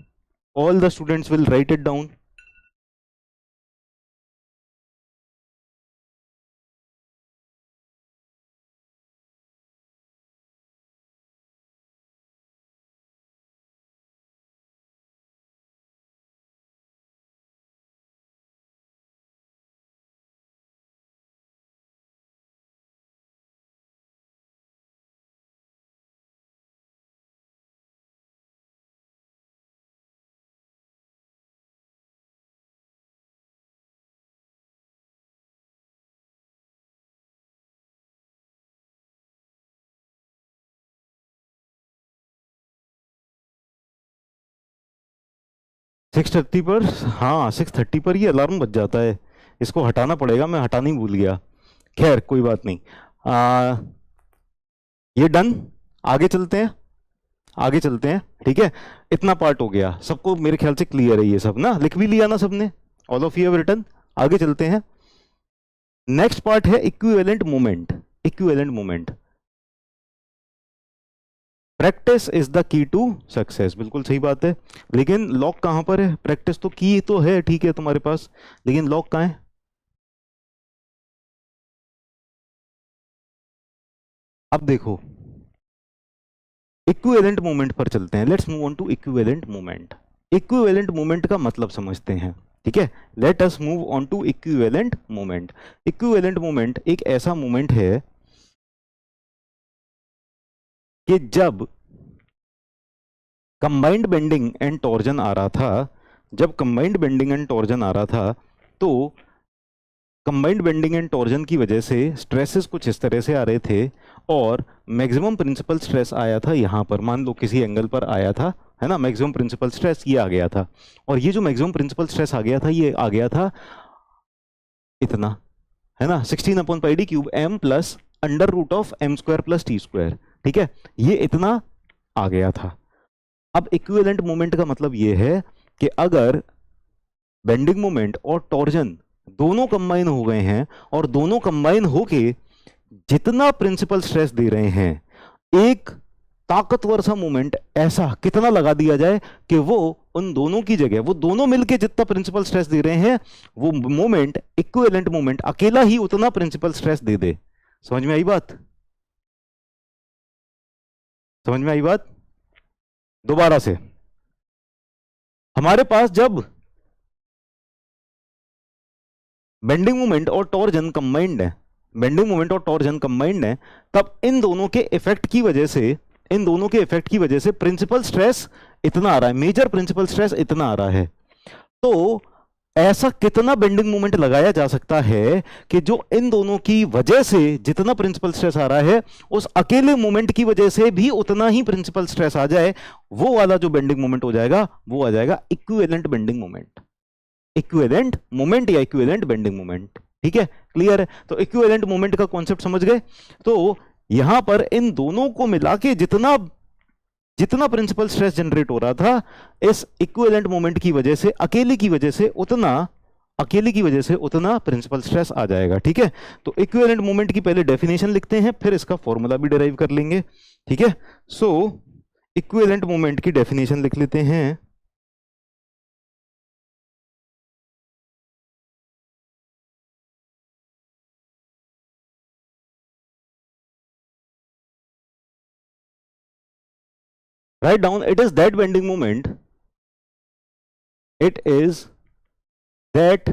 all the students will write it down. Six thirty पर, हाँ 6:30 पर ये अलार्म बज जाता है, इसको हटाना पड़ेगा, मैं हटाना ही भूल गया, खैर कोई बात नहीं। ये डन, आगे चलते हैं, आगे चलते हैं, ठीक है। इतना पार्ट हो गया, सबको मेरे ख्याल से क्लियर है ये सब ना, लिख भी लिया ना सबने, all of you have written. आगे चलते हैं, नेक्स्ट पार्ट है equivalent moment. Equivalent moment, practice is the key to success, बिल्कुल सही बात है, लेकिन लॉक कहां पर है, प्रैक्टिस तो की तो है, ठीक है तुम्हारे पास, लेकिन लॉक कहां है। अब देखो इक्विवेलेंट मोमेंट पर चलते हैं, let's move on to equivalent moment. Equivalent moment का मतलब समझते हैं, ठीक है। Let us move on to equivalent moment. Equivalent moment एक ऐसा मोमेंट है कि जब कंबाइंड बेंडिंग एंड टॉर्जन आ रहा था, जब कंबाइंड बेंडिंग एंड टॉर्जन आ रहा था, तो कंबाइंड बेंडिंग एंड टॉर्जन की वजह से स्ट्रेसेस कुछ इस तरह से आ रहे थे, और मैक्सिमम प्रिंसिपल स्ट्रेस आया था यहाँ पर, मान लो किसी एंगल पर आया था, है ना, मैक्सिमम प्रिंसिपल स्ट्रेस ये आ गया था, और ये जो मैक्सिमम प्रिंसिपल स्ट्रेस आ गया था, ये आ गया था इतना, है ना, 16 upon pi D cube m plus under root of m square plus T square, ठीक है, ये इतना आ गया था। अब इक्विवेलेंट मोमेंट का मतलब ये है कि अगर बेंडिंग मोमेंट और टॉर्जन दोनों कंबाइन हो गए हैं, और दोनों कंबाइन होके जितना प्रिंसिपल स्ट्रेस दे रहे हैं, एक ताकतवर सा मोमेंट ऐसा कितना लगा दिया जाए कि वो उन दोनों की जगह, वो दोनों मिलके जितना प्रिंसिपल स्ट्रेस दे रहे हैं, वो मोमेंट इक्विवेलेंट मोमेंट अकेला ही उतना प्रिंसिपल स्ट्रेस दे दे। समझ में आई बात, समझ में आई बात। दोबारा से, हमारे पास जब बेंडिंग मोमेंट और टॉर्जन कंबाइंड है, बेंडिंग मोमेंट और टॉर्जन कंबाइंड है, तब इन दोनों के इफेक्ट की वजह से प्रिंसिपल स्ट्रेस इतना आ रहा है, मेजर प्रिंसिपल स्ट्रेस इतना आ रहा है। तो ऐसा कितना बेंडिंग मोमेंट लगाया जा सकता है कि जो इन दोनों की वजह से जितना प्रिंसिपल स्ट्रेस आ रहा है उस अकेले मोमेंट की वजह से भी उतना ही प्रिंसिपल स्ट्रेस आ जाए, वो वाला जो बेंडिंग मोमेंट हो जाएगा वो आ जाएगा equivalent bending moment, equivalent moment या इक्विवेलेंट बेंडिंग मोमेंट। ठीक है, क्लियर है? तो इक्विवेलेंट मोमेंट का कॉन्सेप्ट समझ गए। तो यहां पर इन दोनों को मिला के जितना प्रिंसिपल स्ट्रेस जनरेट हो रहा था इस इक्विवेलेंट मोमेंट की वजह से, अकेले की वजह से उतना प्रिंसिपल स्ट्रेस आ जाएगा। ठीक है, तो इक्विवेलेंट मोमेंट की पहले डेफिनेशन लिखते हैं, फिर इसका फॉर्मूला भी डिराइव कर लेंगे। ठीक है, सो इक्विवेलेंट मोमेंट की डेफिनेशन लिख लेते हैं। Write down, it is that bending moment, it is that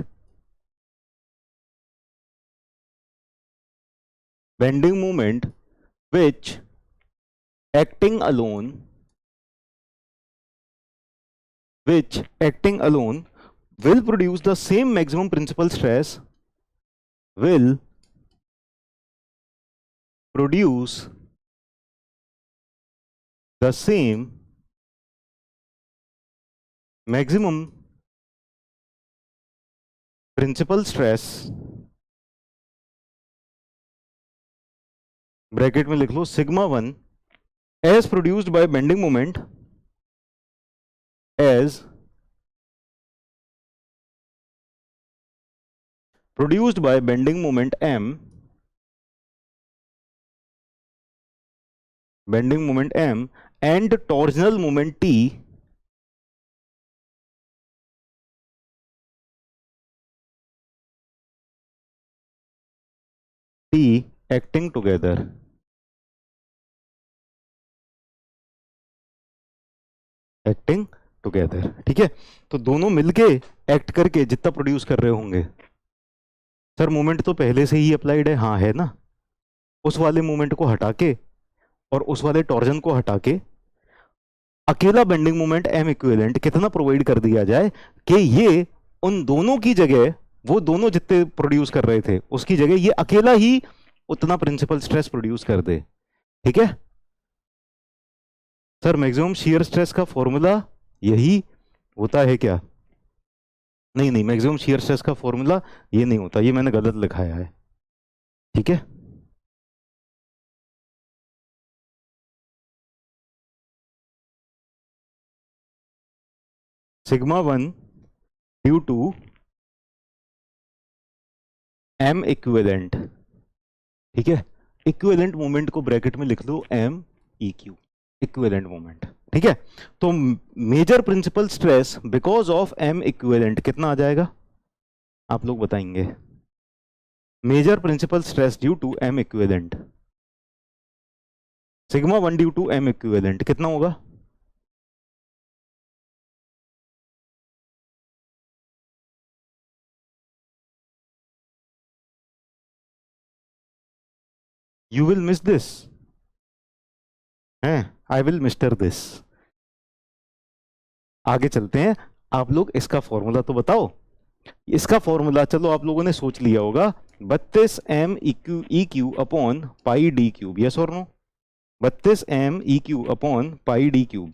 bending moment which acting alone will produce the same maximum principal stress, will produce the same maximum principal stress, bracket में लिख लो sigma 1, as produced by bending moment, as produced by bending moment m, and torsional moment T acting together। Acting together. ठीक है, तो दोनों मिलके act करके जितना produce कर रहे होंगे। सर मोमेंट तो पहले से ही अप्लाइड है, हाँ है ना, उस वाले मोमेंट को हटा के और उस वाले टॉर्जन को हटा के अकेला बेंडिंग मोमेंट एम इक्विवेलेंट कितना प्रोवाइड कर दिया जाए कि ये उन दोनों की जगह, वो दोनों जितने प्रोड्यूस कर रहे थे उसकी जगह ये अकेला ही उतना प्रिंसिपल स्ट्रेस प्रोड्यूस कर दे। ठीक है सर, मैक्सिमम शियर स्ट्रेस का फॉर्मूला यही होता है क्या? नहीं नहीं, मैक्सिमम शियर स्ट्रेस का फॉर्मूला ये नहीं होता, ये मैंने गलत लिखाया है। ठीक है, sigma 1 due to M equivalent. ठीक है, इक्विवेलेंट मोमेंट को ब्रैकेट में लिख लो M E Q, equivalent moment. ठीक है, तो major principal stress because of M equivalent कितना आ जाएगा, आप लोग बताएंगे? Major principal stress due to M equivalent, sigma 1 due to M equivalent कितना होगा? You will miss this, I will mister this। आगे चलते हैं, आप लोग इसका फॉर्मूला तो बताओ। इसका फॉर्मूला चलो आप लोगों ने सोच लिया होगा, 32 M E Q upon pi D cube, yes और नो? 32 M E Q upon pi D cube.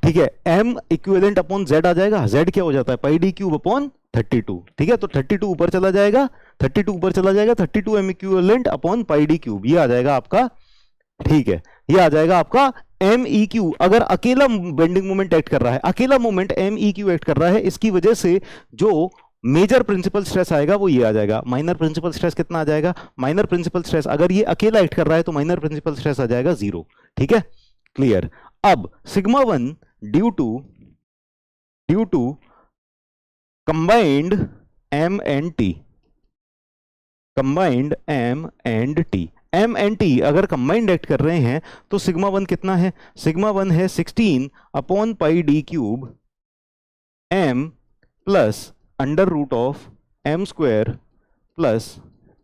ठीक है, एम इक्विवेलेंट अपॉन जेड आ जाएगा, जेड क्या हो जाता है? Pi D cube upon 32। ठीक है, तो 32 ऊपर चला जाएगा, 32 M equivalent upon pi D cube, ये आ जाएगा आपका। ठीक है, ये आ जाएगा आपका एम ई क्यू। अगर अकेला बेंडिंग मोमेंट एक्ट कर रहा है, अकेला moment M E Q act कर रहा है, इसकी वजह से जो मेजर प्रिंसिपल स्ट्रेस आएगा वो ये आ जाएगा। माइनर प्रिंसिपल स्ट्रेस कितना आ जाएगा? माइनर प्रिंसिपल स्ट्रेस अगर ये अकेला एक्ट कर रहा है तो माइनर प्रिंसिपल स्ट्रेस आ जाएगा 0। ठीक है, क्लियर। अब sigma 1 due to combined M and T, combined M and T, M and T अगर कंबाइंड एक्ट कर रहे हैं तो सिग्मा 1 कितना है? सिग्मा 1 है 16 upon pi D cube M plus under root of M square plus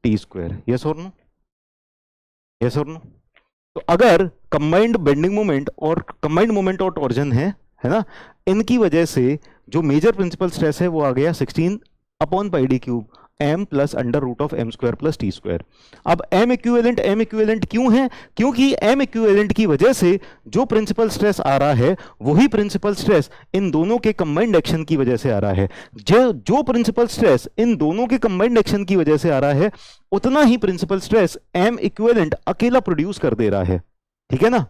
T square. Yes और no? Yes और नो? तो अगर कंबाइंड बेंडिंग मोमेंट और टॉर्जन है ना, इनकी वजह से जो मेजर प्रिंसिपल स्ट्रेस है वो आ गया 16/πd³ m plus under root of M square plus T square. अब m इक्विवेलेंट क्यों है? क्योंकि m इक्विवेलेंट की वजह से जो प्रिंसिपल स्ट्रेस आ रहा है वही प्रिंसिपल स्ट्रेस इन दोनों के कंबाइंड एक्शन की वजह से आ रहा है। जो प्रिंसिपल स्ट्रेस इन दोनों के कंबाइंड एक्शन की वजह से आ रहा है उतना ही प्रिंसिपल स्ट्रेस m इक्विवेलेंट अकेला प्रोड्यूस कर दे रहा है। ठीक है ना?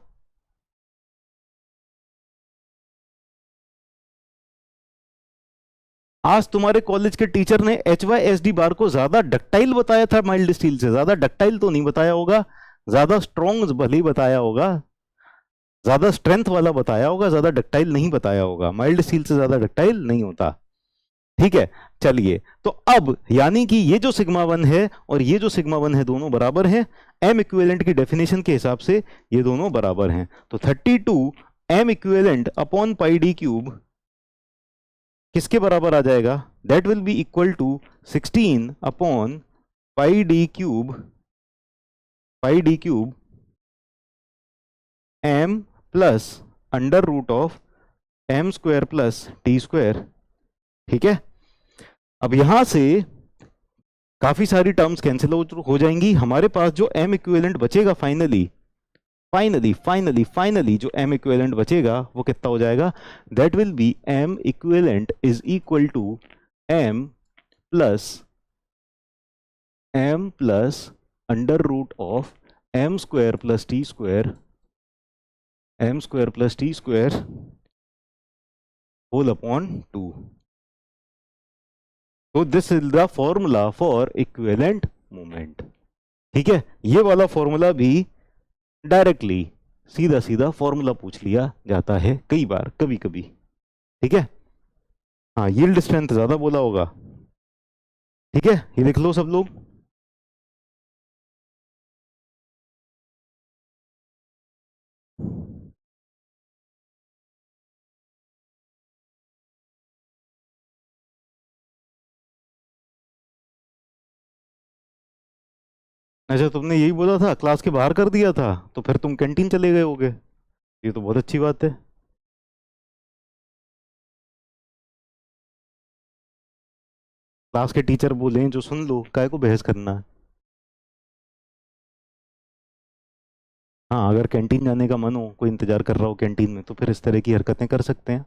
आज तुम्हारे कॉलेज के टीचर ने HYSD बार को ज्यादा डक्टाइल बताया था माइल्ड स्टील से। ज्यादा डक्टाइल तो नहीं बताया होगा, ज्यादा स्ट्रॉन्ग भले ही बताया होगा, ज्यादा स्ट्रेंथ वाला बताया होगा, ज्यादा डक्टाइल नहीं बताया होगा। माइल्ड स्टील से ज्यादा डक्टाइल नहीं होता। ठीक है, चलिए तो अब यानी कि ये जो सिग्मा 1 है और ये जो सिग्मा 1 है दोनों बराबर हैं। m इक्विवेलेंट की डेफिनेशन के हिसाब से ये दोनों बराबर हैं। तो 32 m इक्विवेलेंट अपॉन πd³ किसके बराबर आ जाएगा? That will be equal to 16/πd³ m plus under root of m square plus T square. ठीक है, अब यहां से काफी सारी टर्म्स कैंसिल हो जाएंगी। हमारे पास जो m इक्विवेलेंट बचेगा फाइनली जो m इक्विवेलेंट बचेगा वो कितना हो जाएगा? That will be m equivalent is equal to m plus under root of m square plus T square whole upon 2। तो this is the formula for equivalent moment. ठीक है, ये वाला फॉर्मूला भी डायरेक्टली सीधा फॉर्मूला पूछ लिया जाता है कई बार, कभी कभी। ठीक है, हाँ यील्ड स्ट्रेंथ ज्यादा बोला होगा। ठीक है, ये लिख लो सब लोग। अच्छा, तुमने यही बोला था, क्लास के बाहर कर दिया था, तो फिर तुम कैंटीन चले गए होगे। ये तो बहुत अच्छी बात है। क्लास के टीचर बोले जो सुन लो, काहे को बहस करना है। हाँ, अगर कैंटीन जाने का मन हो, कोई इंतजार कर रहा हो कैंटीन में, तो फिर इस तरह की हरकतें कर सकते हैं।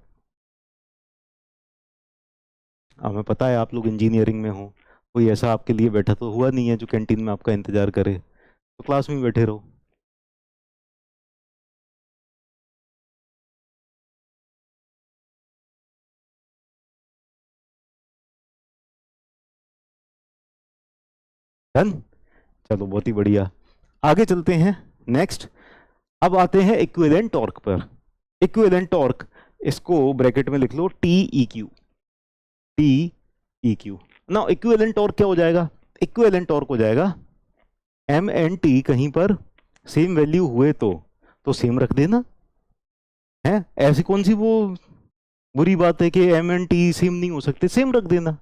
हमें पता है आप लोग इंजीनियरिंग में हो, कोई ऐसा आपके लिए बैठा तो हुआ नहीं है जो कैंटीन में आपका इंतजार करे, तो क्लास में बैठे रहो। डन, चलो बहुत ही बढ़िया, आगे चलते हैं। नेक्स्ट, अब आते हैं इक्विवेलेंट टॉर्क पर। इक्विवेलेंट टॉर्क, इसको ब्रैकेट में लिख लो TEQ। ना इक्विवेलेंट टॉर्क क्या हो जाएगा? इक्विवेलेंट टॉर्क हो जाएगा M एंड T कहीं पर सेम वैल्यू हुए तो सेम रख देना है। ऐसी कौन सी वो बुरी बात है कि M एंड T सेम नहीं हो सकते? सेम रख देना,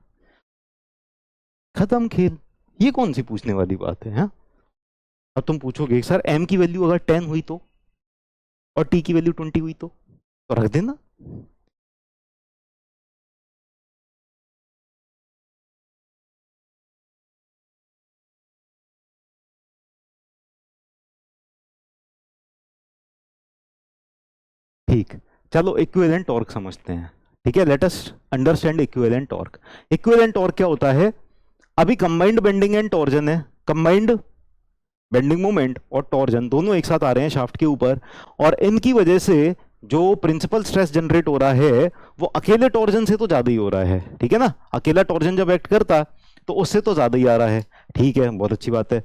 खत्म खेल। ये कौन सी पूछने वाली बात है? अब तुम पूछोगे सर M की वैल्यू अगर 10 हुई तो और T की वैल्यू 20 हुई तो रख देना। ठीक, चलो इक्विवेलेंट टॉर्क समझते हैं। ठीक है, let us understand equivalent torque. Equivalent torque क्या होता है? अभी कंबाइंड बेंडिंग एंड टॉर्जन है, कंबाइंड बेंडिंग मोमेंट और टॉर्जन दोनों एक साथ आ रहे हैं शाफ्ट के ऊपर, और इनकी वजह से जो प्रिंसिपल स्ट्रेस जनरेट हो रहा है वो अकेले टॉर्जन से तो ज्यादा ही हो रहा है। ठीक है ना, अकेला टॉर्जन जब एक्ट करता तो उससे तो ज्यादा ही आ रहा है। ठीक है, बहुत अच्छी बात है।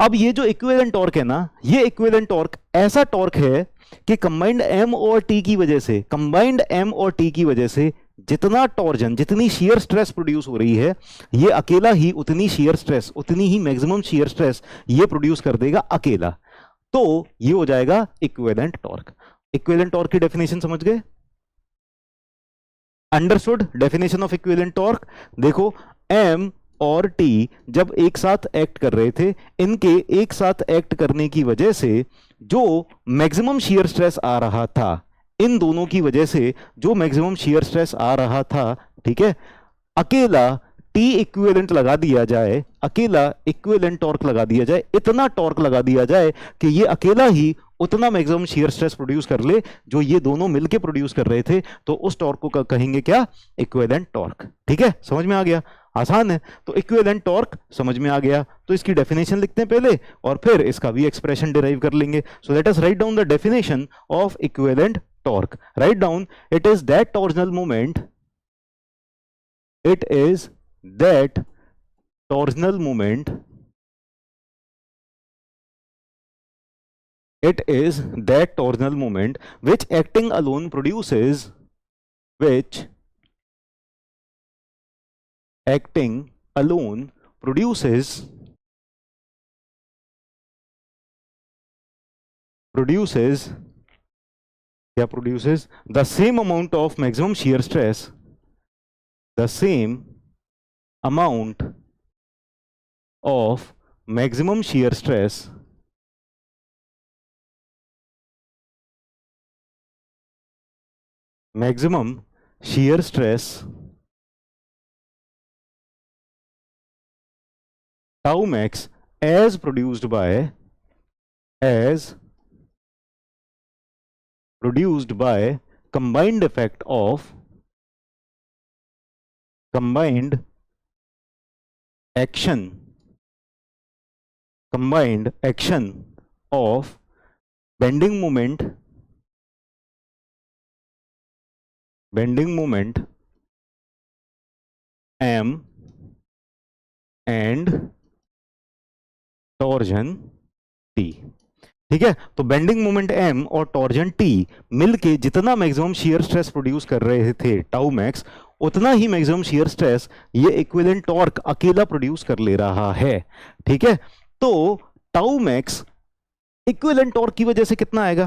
अब ये जो इक्विवेलेंट टॉर्क है ना, ये इक्विवेलेंट टॉर्क ऐसा टॉर्क है कि कंबाइंड M और T की वजह से, कंबाइंड M और T की वजह से जितना टॉर्जन, जितनी शियर स्ट्रेस प्रोड्यूस हो रही है, ये अकेला ही उतनी शियर स्ट्रेस, उतनी ही मैक्सिमम शियर स्ट्रेस ये प्रोड्यूस कर देगा अकेला। तो ये हो जाएगा इक्विवेलेंट टॉर्क। इक्विवेलेंट टॉर्क की डेफिनेशन समझ गए? Understood definition of equivalent torque? देखो, M और टी जब एक साथ एक्ट कर रहे थे, इनके एक साथ एक्ट करने की वजह से जो मैक्सिमम शियर स्ट्रेस आ रहा था, इन दोनों की वजह से जो मैक्सिमम शियर स्ट्रेस आ रहा था, ठीक है, अकेला टी इक्विवेलेंट लगा दिया जाए, अकेला इक्विवेलेंट टॉर्क लगा दिया जाए, इतना टॉर्क लगा दिया जाए कि ये अकेला ही उतना मैक्सिमम शियर स्ट्रेस प्रोड्यूस कर ले जो ये दोनों मिलके प्रोड्यूस कर रहे थे, तो उस टॉर्क को कहेंगे क्या? Equivalent torque. ठीक है, समझ में आ गया? आसान है। तो इक्विवेलेंट टॉर्क समझ में आ गया, तो इसकी डेफिनेशन लिखते हैं पहले और फिर इसका भी एक्सप्रेशन डिराइव कर लेंगे। So let us write down the definition of equivalent torque. Write down, it is that torsional moment, it is that torsional moment, it is that torsional moment which acting alone produces, which acting alone produces क्या produces the same amount of maximum shear stress, the same amount of maximum shear stress tau max as produced by combined effect of combined action of bending moment M and torsion T। ठीक है, तो bending moment m और torsion t मिलके जितना maximum shear stress produce कर रहे थे tau max, उतना ही मैक्सिमम शियर स्ट्रेस ये इक्विवेलेंट टॉर्क अकेला प्रोड्यूस कर ले रहा है। ठीक है, तो टाउ मैक्स इक्विवेलेंट टॉर्क की वजह से कितना आएगा?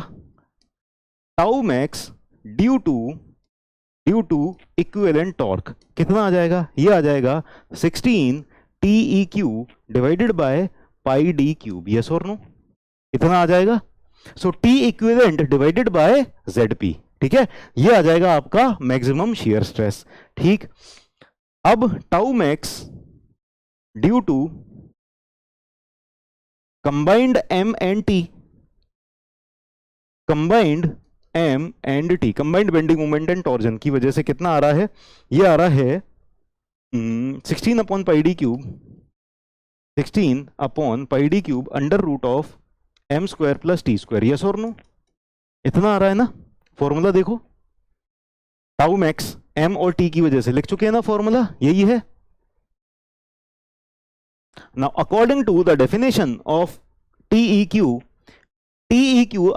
Tau max due to equivalent torque कितना आ जाएगा? ये आ जाएगा 16 TeQ divided by pi D cube. Yes और नो? इतना आ जाएगा। So T equivalent divided by ZP। ठीक है, ये आ जाएगा आपका मैक्सिमम शियर स्ट्रेस। ठीक, अब tau max due to combined M and T, combined bending moment and torsion की वजह से कितना आ रहा है? ये आ रहा है 16 upon pi D cube, 16 upon pi D cube under root of m square plus T square. Yes और नो? इतना आ रहा है ना? फॉर्मूला देखो, टाउ मैक्स m और t की वजह से लिख चुके हैं ना, फॉर्मूला यही है। Now according to the definition of TeQ,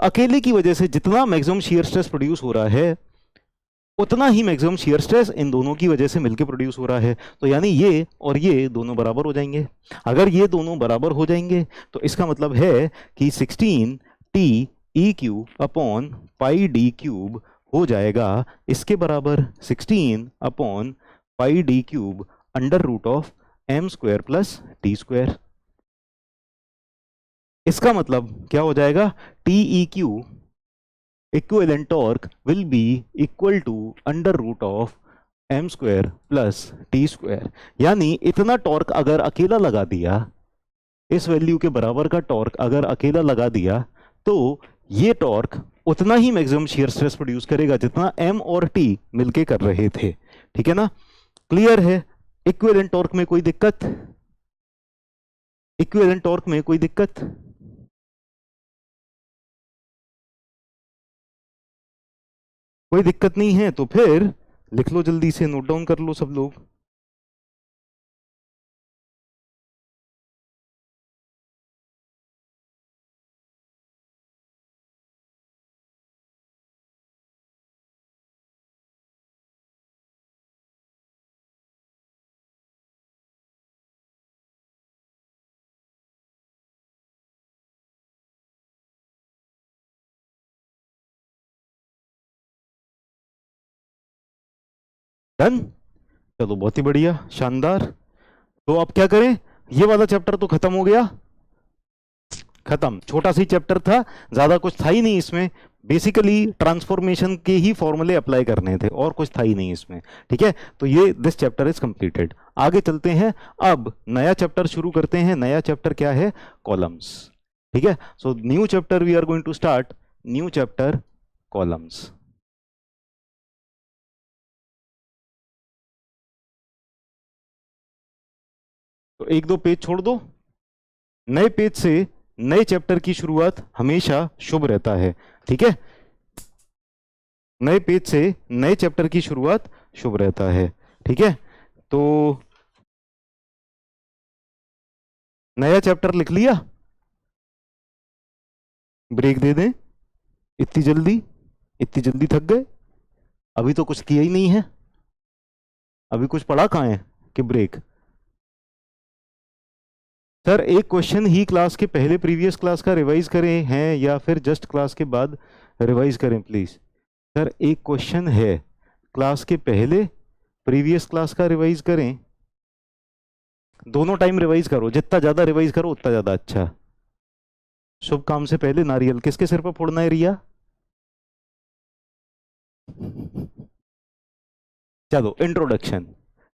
अकेले की वजह से जितना मैक्सिमम शियर स्ट्रेस प्रोड्यूस हो रहा है, उतना ही मैक्सिमम शियर स्ट्रेस इन दोनों की वजह से मिलकर प्रोड्यूस हो रहा है। तो यानी ये और ये दोनों बराबर हो जाएंगे। अगर ये दोनों बराबर हो जाएंगे तो इसका मतलब है कि 16 TeQ upon pi D cube हो जाएगा इसके बराबर 16 upon pi D cube under root of m square plus T square. इसका मतलब क्या हो जाएगा? TeQ equivalent torque will be equal to under root of m square plus T square. यानी इतना टॉर्क अगर अकेला लगा दिया, इस वैल्यू के बराबर का टॉर्क अगर अकेला लगा दिया, तो ये टॉर्क उतना ही मैक्सिमम शियर स्ट्रेस प्रोड्यूस करेगा जितना m और t मिलके कर रहे थे। ठीक है ना? क्लियर है? इक्विवेलेंट टॉर्क में कोई दिक्कत? इक्विवेलेंट टॉर्क में कोई दिक्कत? कोई दिक्कत नहीं है तो फिर लिख लो, जल्दी से नोट डाउन कर लो सब लोग। डन? चलो बहुत ही बढ़िया, शानदार। तो अब क्या करें, ये वाला चैप्टर तो खत्म हो गया, खत्म, छोटा सी चैप्टर था, ज्यादा कुछ था ही नहीं इसमें, बेसिकली ट्रांसफॉर्मेशन के ही फॉर्मूले अप्लाई करने थे और कुछ था ही नहीं इसमें। ठीक है, तो ये दिस चैप्टर इज कंप्लीटेड। आगे चलते हैं, अब नया चैप्टर शुरू करते हैं। नया चैप्टर क्या है, कॉलम्स। ठीक है, so new chapter we are going to start, new chapter columns. तो एक दो पेज छोड़ दो, नए पेज से नए चैप्टर की शुरुआत हमेशा शुभ रहता है। ठीक है, नए पेज से नए चैप्टर की शुरुआत शुभ रहता है। ठीक है, तो नया चैप्टर लिख लिया, ब्रेक दे दें, इतनी जल्दी, इतनी जल्दी थक गए, अभी तो कुछ किया ही नहीं है, अभी कुछ पढ़ा कहाँ है कि ब्रेक। सर एक क्वेश्चन ही क्लास के पहले प्रीवियस क्लास का रिवाइज करें हैं या फिर जस्ट क्लास के बाद रिवाइज करें प्लीज। सर एक क्वेश्चन है, क्लास के पहले प्रीवियस क्लास का रिवाइज करें, दोनों टाइम रिवाइज करो, जितना ज्यादा रिवाइज करो उतना ज्यादा अच्छा। शुभ काम से पहले नारियल किसके सिर पर फोड़ना है रिया? चलो इंट्रोडक्शन।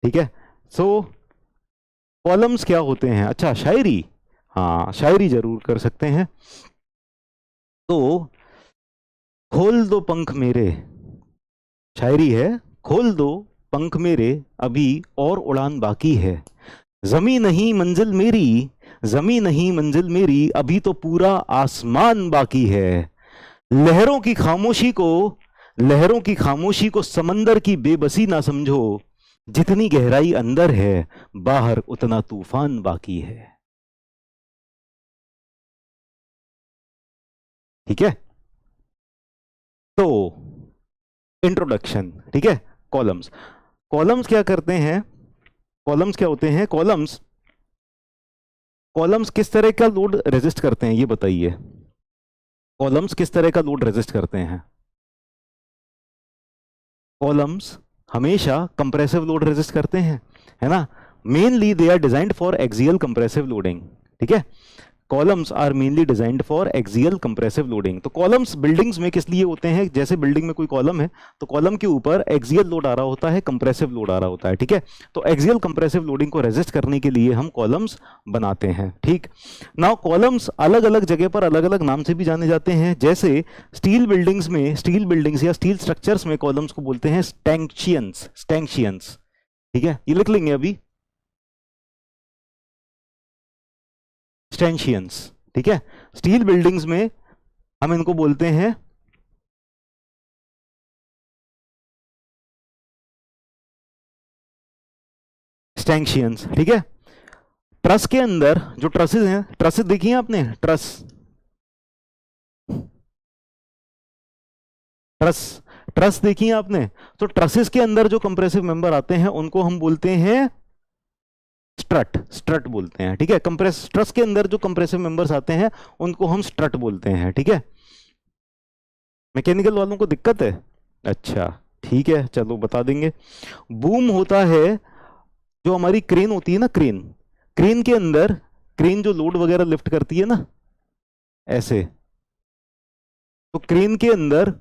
ठीक है, सो कॉलम्स क्या होते हैं, अच्छा शायरी, हाँ शायरी जरूर कर सकते हैं। तो खोल दो पंख मेरे, शायरी है, खोल दो पंख मेरे अभी और उड़ान बाकी है, जमी नहीं मंजिल मेरी, जमी नहीं मंजिल मेरी अभी तो पूरा आसमान बाकी है, लहरों की खामोशी को, लहरों की खामोशी को समंदर की बेबसी ना समझो, जितनी गहराई अंदर है बाहर उतना तूफान बाकी है। ठीक है, तो इंट्रोडक्शन। ठीक है, कॉलम्स, कॉलम्स क्या करते हैं, कॉलम्स क्या होते हैं, कॉलम्स, कॉलम्स किस तरह का लोड रेजिस्ट करते हैं ये बताइए, कॉलम्स किस तरह का लोड रेजिस्ट करते हैं? कॉलम्स हमेशा कंप्रेसिव लोड रेजिस्ट करते हैं, है ना, mainly they are designed for axial compressive loading. ठीक है, columns are mainly designed for axial compressive loading. तो कॉलम्स बिल्डिंग्स में किस लिए होते हैं, जैसे बिल्डिंग में कोई कॉलम है तो कॉलम के ऊपर एक्सियल लोड आ रहा होता है, कंप्रेसिव लोड आ रहा होता है। ठीक है, तो एक्सियल कंप्रेसिव लोडिंग को रेजिस्ट करने के लिए हम कॉलम्स बनाते हैं। ठीक, नाउ कॉलम्स अलग अलग जगह पर अलग अलग नाम से भी जाने जाते हैं, जैसे स्टील बिल्डिंग्स में, स्टील बिल्डिंग्स या स्टील स्ट्रक्चर्स में कॉलम्स को बोलते हैं स्टैंशियंस, स्टैंशियंस। ठीक है, ये लिख लेंगे अभी, स्टैंशियंस। ठीक है, स्टील बिल्डिंग्स में हम इनको बोलते हैं स्टैंशियंस। ठीक है, ट्रस के अंदर जो ट्रसेस हैं, ट्रसेस देखी हैं आपने, ट्रस, ट्रस, ट्रस देखी है आपने, तो ट्रसेस के अंदर जो कंप्रेसिव मेंबर आते हैं उनको हम बोलते हैं स्ट्रट, स्ट्रट बोलते हैं। ठीक है, कंप्रेस, ट्रस के अंदर जो कंप्रेसिव मेंबर्स आते हैं उनको हम स्ट्रट बोलते हैं। ठीक है, मैकेनिकल वालों को दिक्कत है, अच्छा ठीक है चलो बता देंगे। बूम होता है, जो हमारी क्रेन होती है ना, क्रेन, क्रेन के अंदर, क्रेन जो लोड वगैरह लिफ्ट करती है ना ऐसे, तो क्रेन के अंदर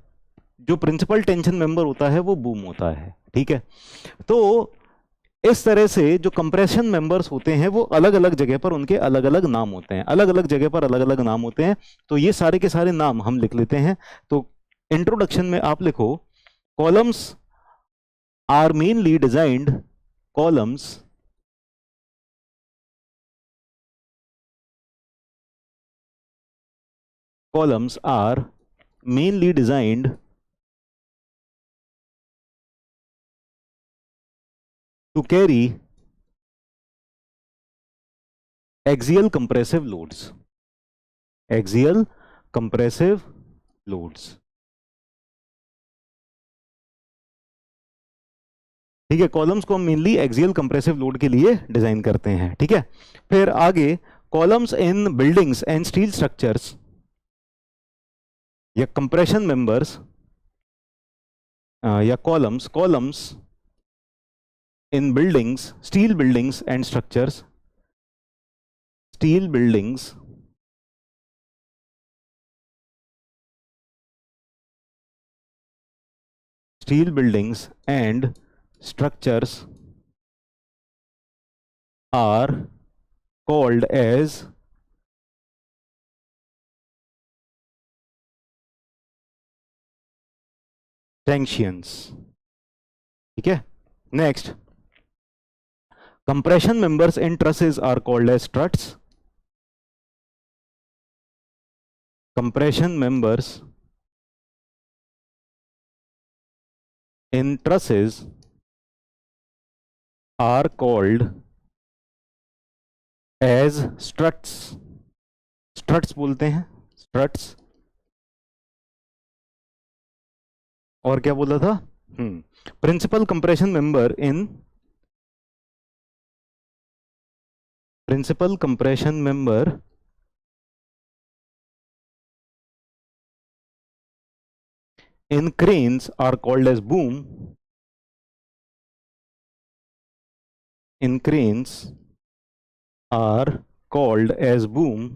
जो प्रिंसिपल टेंशन मेंबर होता है वो बूम होता है। ठीक है, तो इस तरह से जो कंप्रेशन मेंबर्स होते हैं वो अलग अलग जगह पर उनके अलग अलग नाम होते हैं, अलग अलग जगह पर अलग अलग नाम होते हैं। तो ये सारे के सारे नाम हम लिख लेते हैं। तो इंट्रोडक्शन में आप लिखो, columns are mainly designed, columns columns are mainly designed to carry axial compressive loads, axial compressive loads। ठीक है, कॉलम्स को हम मेनली एक्सियल कंप्रेसिव लोड के लिए डिजाइन करते हैं। ठीक है, फिर आगे, columns in buildings and steel structures या कंप्रेशन मेंबर्स या columns, columns in buildings, steel buildings and structures, steel buildings and structures are called as stanchions. ठीक है, next, compression members in trusses are called as struts. Compression members in trusses are called as struts. struts बोलते हैं, struts. और क्या बोला था? Principal compression member इन principal compression member in cranes are called as boom. In cranes are called as boom.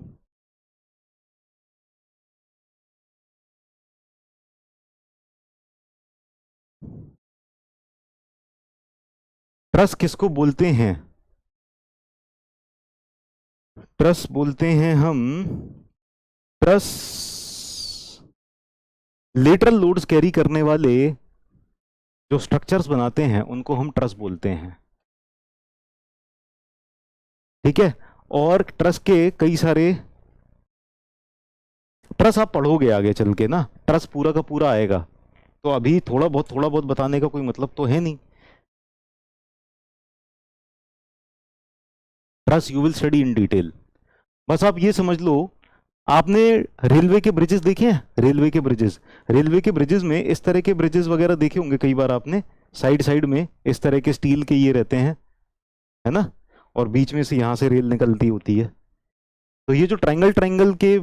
Truss किसको बोलते हैं? ट्रस बोलते हैं हम, ट्रस लेटरल लोड्स कैरी करने वाले जो स्ट्रक्चर्स बनाते हैं उनको हम ट्रस बोलते हैं, ठीक है। और ट्रस के कई सारे, ट्रस आप पढ़ोगे आगे चल के ना, ट्रस पूरा का पूरा आएगा, तो अभी थोड़ा बहुत बताने का कोई मतलब तो है नहीं। Truss you will study in detail. बस आप ये समझ लो, आपने रेलवे के ब्रिजेस देखे हैं? रेलवे के ब्रिजेस में इस तरह के ब्रिजेस वगैरह देखे होंगे कई बार आपने, साइड में इस तरह के स्टील के ये रहते हैं, है ना, और बीच में से यहां से रेल निकलती होती है। तो ये जो ट्रायंगल के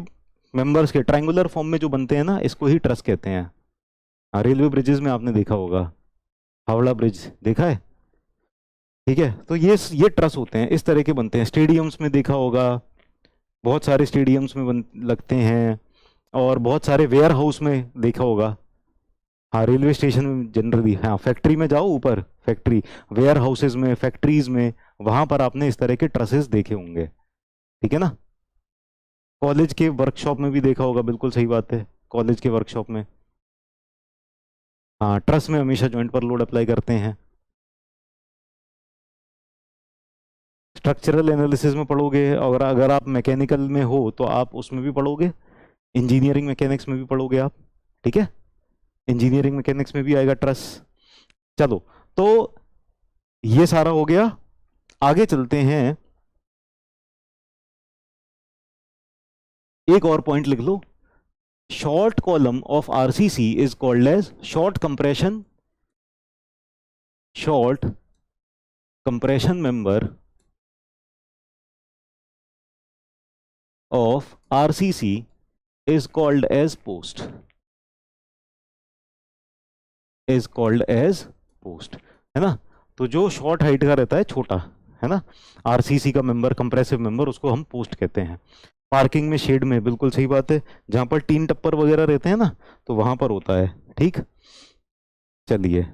मेंबर्स के ट्रायंगुलर फॉर्म में जो बनते हैं ना, इसको ही ट्रस कहते हैं। हाँ, रेलवे ब्रिजेस में आपने देखा होगा, हावड़ा ब्रिज देखा है, ठीक है। तो ये ट्रस होते हैं, इस तरह के बनते हैं। स्टेडियम्स में देखा होगा, बहुत सारे स्टेडियम्स में लगते हैं, और बहुत सारे वेयर हाउस में देखा होगा। हाँ, रेलवे स्टेशन में जनरली, हाँ, फैक्ट्री में जाओ, ऊपर फैक्ट्री, वेयर हाउसेज में, फैक्ट्रीज में, वहां पर आपने इस तरह के ट्रसेस देखे होंगे, ठीक है ना। कॉलेज के वर्कशॉप में भी देखा होगा, बिल्कुल सही बात है, कॉलेज के वर्कशॉप में। हाँ, ट्रस में हमेशा जॉइंट पर लोड अप्लाई करते हैं। स्ट्रक्चरल एनालिसिस में पढ़ोगे, और अगर आप मैकेनिकल में हो तो आप उसमें भी पढ़ोगे, इंजीनियरिंग मैकेनिक्स में भी पढ़ोगे आप, ठीक है। इंजीनियरिंग मैकेनिक्स में भी आएगा ट्रस। चलो, तो ये सारा हो गया, आगे चलते हैं। एक और पॉइंट लिख लो, short column of RCC is called as short compression member of RCC is called as post, है ना। तो जो शॉर्ट हाइट का रहता है, छोटा, है ना, आरसीसी का मेंबर, कंप्रेसिव मेंबर, उसको हम पोस्ट कहते हैं। पार्किंग में, शेड में, बिल्कुल सही बात है, जहां पर टीन टप्पर वगैरह रहते हैं ना, तो वहां पर होता है, ठीक। चलिए,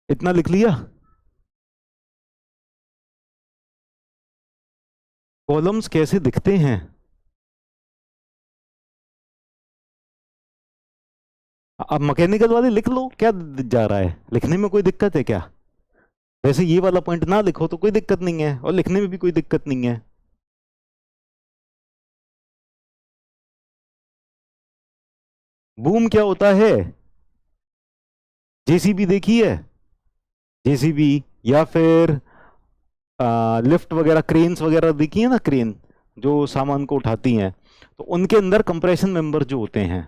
इतना लिख लिया। कॉलम्स कैसे दिखते हैं? अब मैकेनिकल वाले लिख लो, क्या जा रहा है, लिखने में कोई दिक्कत है क्या? वैसे ये वाला पॉइंट ना लिखो तो कोई दिक्कत नहीं है, और लिखने में भी कोई दिक्कत नहीं है। बूम क्या होता है? जेसीबी देखी है? जेसीबी, या फिर लिफ्ट वगैरह, क्रेन्स वगैरह देखी है ना, क्रेन जो सामान को उठाती हैं, तो उनके अंदर कंप्रेशन मेंबर जो होते हैं,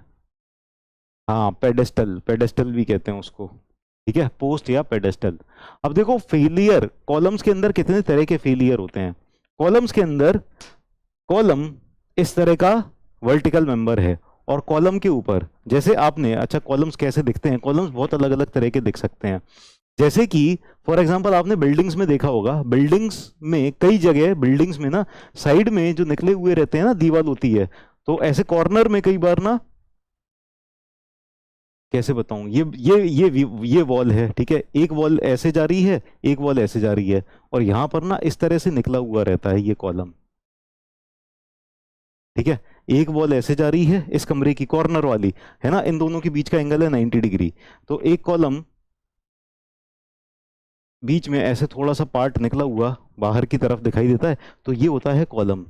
हाँ, पेडेस्टल भी कहते हैं उसको, ठीक है, पोस्ट या पेडेस्टल। अब देखो, फेलियर, कॉलम्स के अंदर कितने तरह के फेलियर होते हैं। कॉलम्स के अंदर, कॉलम इस तरह का वर्टिकल मेंबर है, और कॉलम के ऊपर, जैसे आपने, अच्छा, कॉलम्स कैसे दिखते हैं? कॉलम्स बहुत अलग अलग तरह के दिख सकते हैं। जैसे कि फॉर एग्जांपल आपने बिल्डिंग्स में देखा होगा, बिल्डिंग्स में कई जगह, बिल्डिंग्स में ना साइड में जो निकले हुए रहते हैं ना, दीवार होती है, तो ऐसे कॉर्नर में कई बार ना, कैसे बताऊं, ये वॉल है, ठीक है, एक वॉल ऐसे जा रही है, एक वॉल ऐसे जा रही है, और यहां पर ना इस तरह से निकला हुआ रहता है ये कॉलम, ठीक है। एक वॉल ऐसे जा रही है इस कमरे की, कॉर्नर वाली है ना, इन दोनों के बीच का एंगल है 90 डिग्री, तो एक कॉलम बीच में ऐसे थोड़ा सा पार्ट निकला हुआ बाहर की तरफ दिखाई देता है, तो ये होता है कॉलम,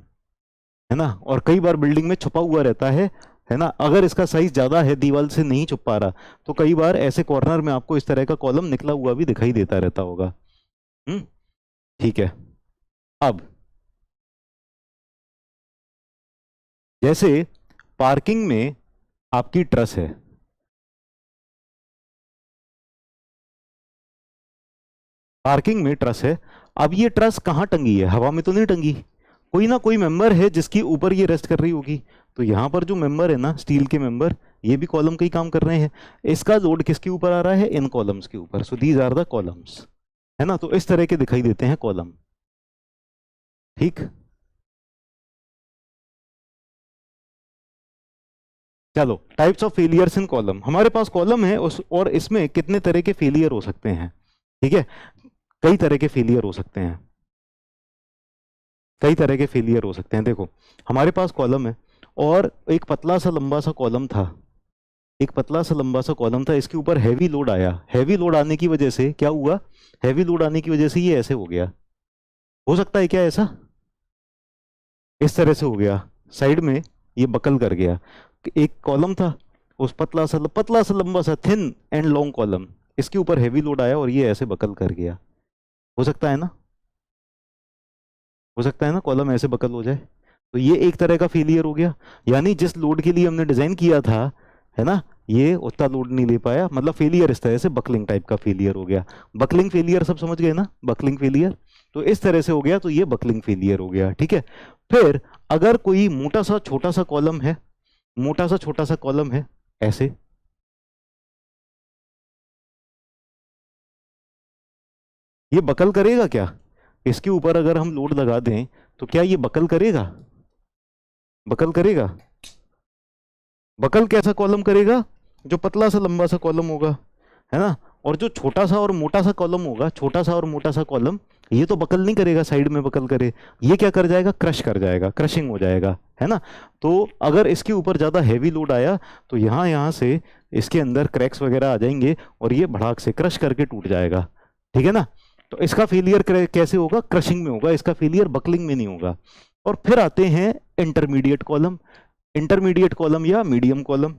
है ना। और कई बार बिल्डिंग में छुपा हुआ रहता है ना, अगर इसका साइज ज्यादा है, दीवार से नहीं छुप पा रहा, तो कई बार ऐसे कॉर्नर में आपको इस तरह का कॉलम निकला हुआ भी दिखाई देता रहता होगा। हम्म। ठीक है। अब जैसे पार्किंग में आपकी ट्रस है, पार्किंग में ट्रस है, अब ये ट्रस कहाँ टंगी है, हवा में तो नहीं टंगी, कोई ना कोई मेंबर है जिसके ऊपर ये रेस्ट कर रही होगी, तो यहाँ पर जो मेंबर है ना, स्टील के मेंबर, ये भी कॉलम का ही काम कर रहे हैं, इसका लोड किसके ऊपर आ रहा है, इन कॉलम्स के ऊपर, so these are the columns, है ना, तो इस तरह के दिखाई देते हैं कॉलम। ठीक। चलो, types of failures in column, हमारे पास कॉलम है उस, और इसमें कितने तरह के फेलियर हो सकते हैं, ठीक है, कई तरह के फेलियर हो सकते हैं, कई तरह के फेलियर हो सकते हैं। देखो, हमारे पास कॉलम है, और एक पतला सा लंबा सा कॉलम था, एक पतला सा लंबा सा कॉलम था, इसके ऊपर हैवी लोड आया, हैवी लोड आने की वजह से क्या हुआ, हैवी लोड आने की वजह से ये ऐसे हो गया, हो सकता है क्या ऐसा, इस तरह से हो गया, साइड में ये बकल कर गया, एक कॉलम था, उस पतला सा लंबा सा थिन एंड लॉन्ग कॉलम, इसके ऊपर हैवी लोड आया और ये ऐसे बकल कर गया, हो सकता है ना, हो सकता है ना कॉलम ऐसे बकल हो जाए, तो ये एक तरह का फेलियर हो गया, यानी जिस लोड के लिए हमने डिजाइन किया था, है ना, ये उतना लोड नहीं ले पाया, मतलब फेलियर इस तरह से बकलिंग टाइप का फेलियर हो गया। बकलिंग फेलियर सब समझ गए ना, बकलिंग फेलियर, तो इस तरह से हो गया, तो ये बकलिंग फेलियर हो गया, ठीक है। फिर अगर कोई मोटा सा छोटा सा कॉलम है, मोटा सा छोटा सा कॉलम है ऐसे, ये बकल करेगा क्या, इसके ऊपर अगर हम लोड लगा दें तो क्या ये बकल करेगा, बकल करेगा, बकल कैसा कॉलम करेगा, जो पतला सा लंबा सा कॉलम होगा, है ना, और जो छोटा सा और मोटा सा कॉलम होगा, छोटा सा और मोटा सा कॉलम, ये तो बकल नहीं करेगा, साइड में बकल करे, ये क्या कर जाएगा, क्रश कर जाएगा, क्रशिंग हो जाएगा, है ना। तो अगर इसके ऊपर ज्यादा हैवी लोड आया, तो यहाँ यहाँ से इसके अंदर क्रैक्स वगैरह आ जाएंगे, और ये भड़ाक से क्रश करके टूट जाएगा, ठीक है ना। तो इसका फेलियर कैसे होगा, क्रशिंग में होगा, इसका फेलियर बकलिंग में नहीं होगा। और फिर आते हैं इंटरमीडिएट कॉलम, इंटरमीडिएट कॉलम या मीडियम कॉलम,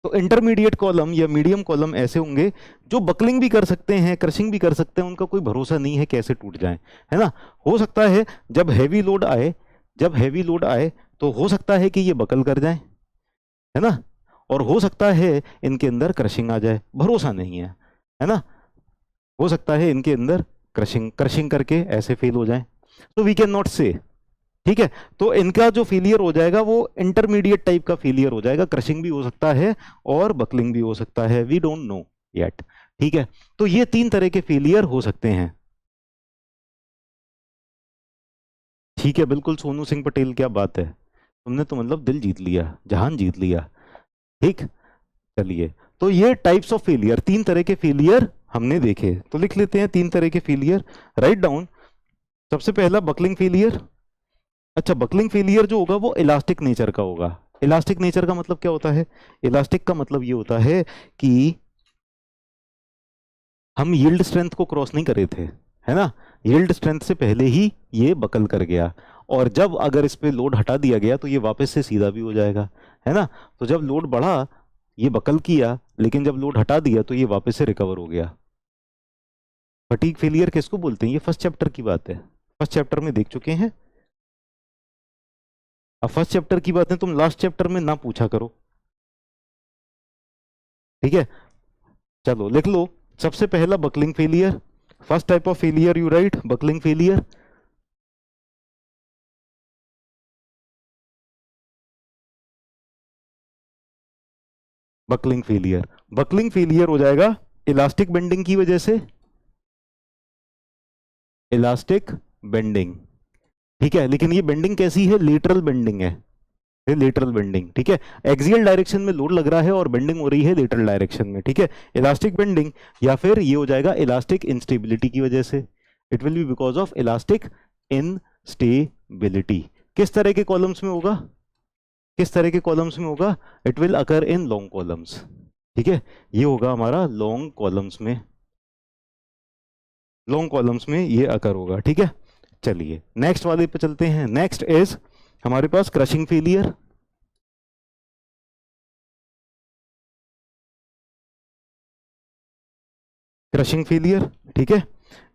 तो इंटरमीडिएट कॉलम या मीडियम कॉलम ऐसे होंगे जो बकलिंग भी कर सकते हैं, क्रशिंग भी कर सकते हैं, उनका कोई भरोसा नहीं है कैसे टूट जाएं, है ना। हो सकता है जब हैवी लोड आए, जब हैवी लोड आए तो हो सकता है कि ये बकल कर जाएं, है ना, और हो सकता है इनके अंदर क्रशिंग आ जाए, भरोसा नहीं है ना, हो सकता है इनके अंदर क्रशिंग क्रशिंग करके ऐसे फेल हो जाए, तो वी कैन नॉट से, ठीक है। तो इनका जो फेलियर हो जाएगा वो इंटरमीडिएट टाइप का फेलियर हो जाएगा, क्रशिंग भी हो सकता है और बकलिंग भी हो सकता है, वी डोंट नो येट, ठीक है। तो ये तीन तरह के फेलियर हो सकते हैं, ठीक है, बिल्कुल सोनू सिंह पटेल, क्या बात है, तुमने तो मतलब दिल जीत लिया, जहान जीत लिया, ठीक। चलिए, तो ये टाइप्स ऑफ फेलियर, तीन तरह के फेलियर हमने देखे, तो लिख लेते हैं तीन तरह के फेलियर, राइट डाउन। सबसे पहला बकलिंग फेलियर, अच्छा बकलिंग फेलियर जो होगा वो इलास्टिक नेचर का होगा, इलास्टिक नेचर का मतलब क्या होता है, इलास्टिक का मतलब ये होता है कि हम यील्ड स्ट्रेंथ को क्रॉस नहीं करे थे, है ना, यील्ड स्ट्रेंथ से पहले ही ये बकल कर गया, और जब अगर इस पे लोड हटा दिया गया तो ये वापस से सीधा भी हो जाएगा, है ना। तो जब लोड बढ़ा, ये बकल किया, लेकिन जब लोड हटा दिया तो ये वापस से रिकवर हो गया। फटीग फेलियर किसको बोलते हैं, ये फर्स्ट चैप्टर की बात है, फर्स्ट चैप्टर में देख चुके हैं। अब फर्स्ट चैप्टर की बातें तुम लास्ट चैप्टर में ना पूछा करो, ठीक है। चलो लिख लो, सबसे पहला buckling failure, first type of failure you right buckling failure, buckling failure, buckling failure हो जाएगा इलास्टिक बेंडिंग की वजह से, इलास्टिक बेंडिंग, ठीक है। लेकिन ये बेंडिंग कैसी है? लेटरल बेंडिंग है, ये लेटरल बेंडिंग, ठीक है। एक्सियल डायरेक्शन में लोड लग रहा है और बेंडिंग हो रही है लेटरल डायरेक्शन में, ठीक है। इलास्टिक बेंडिंग, या फिर ये हो जाएगा इलास्टिक इंस्टेबिलिटी की वजह से। It will be because of elastic instability. किस तरह के कॉलम्स में होगा? किस तरह के कॉलम्स में होगा? It will occur in long columns, ठीक है। ये होगा हमारा लॉन्ग कॉलम्स में, लॉन्ग कॉलम्स में ये अकर होगा, ठीक है। चलिए नेक्स्ट वाले पे चलते हैं। नेक्स्ट इज हमारे पास क्रशिंग फेलियर। क्रशिंग फेलियर, ठीक है,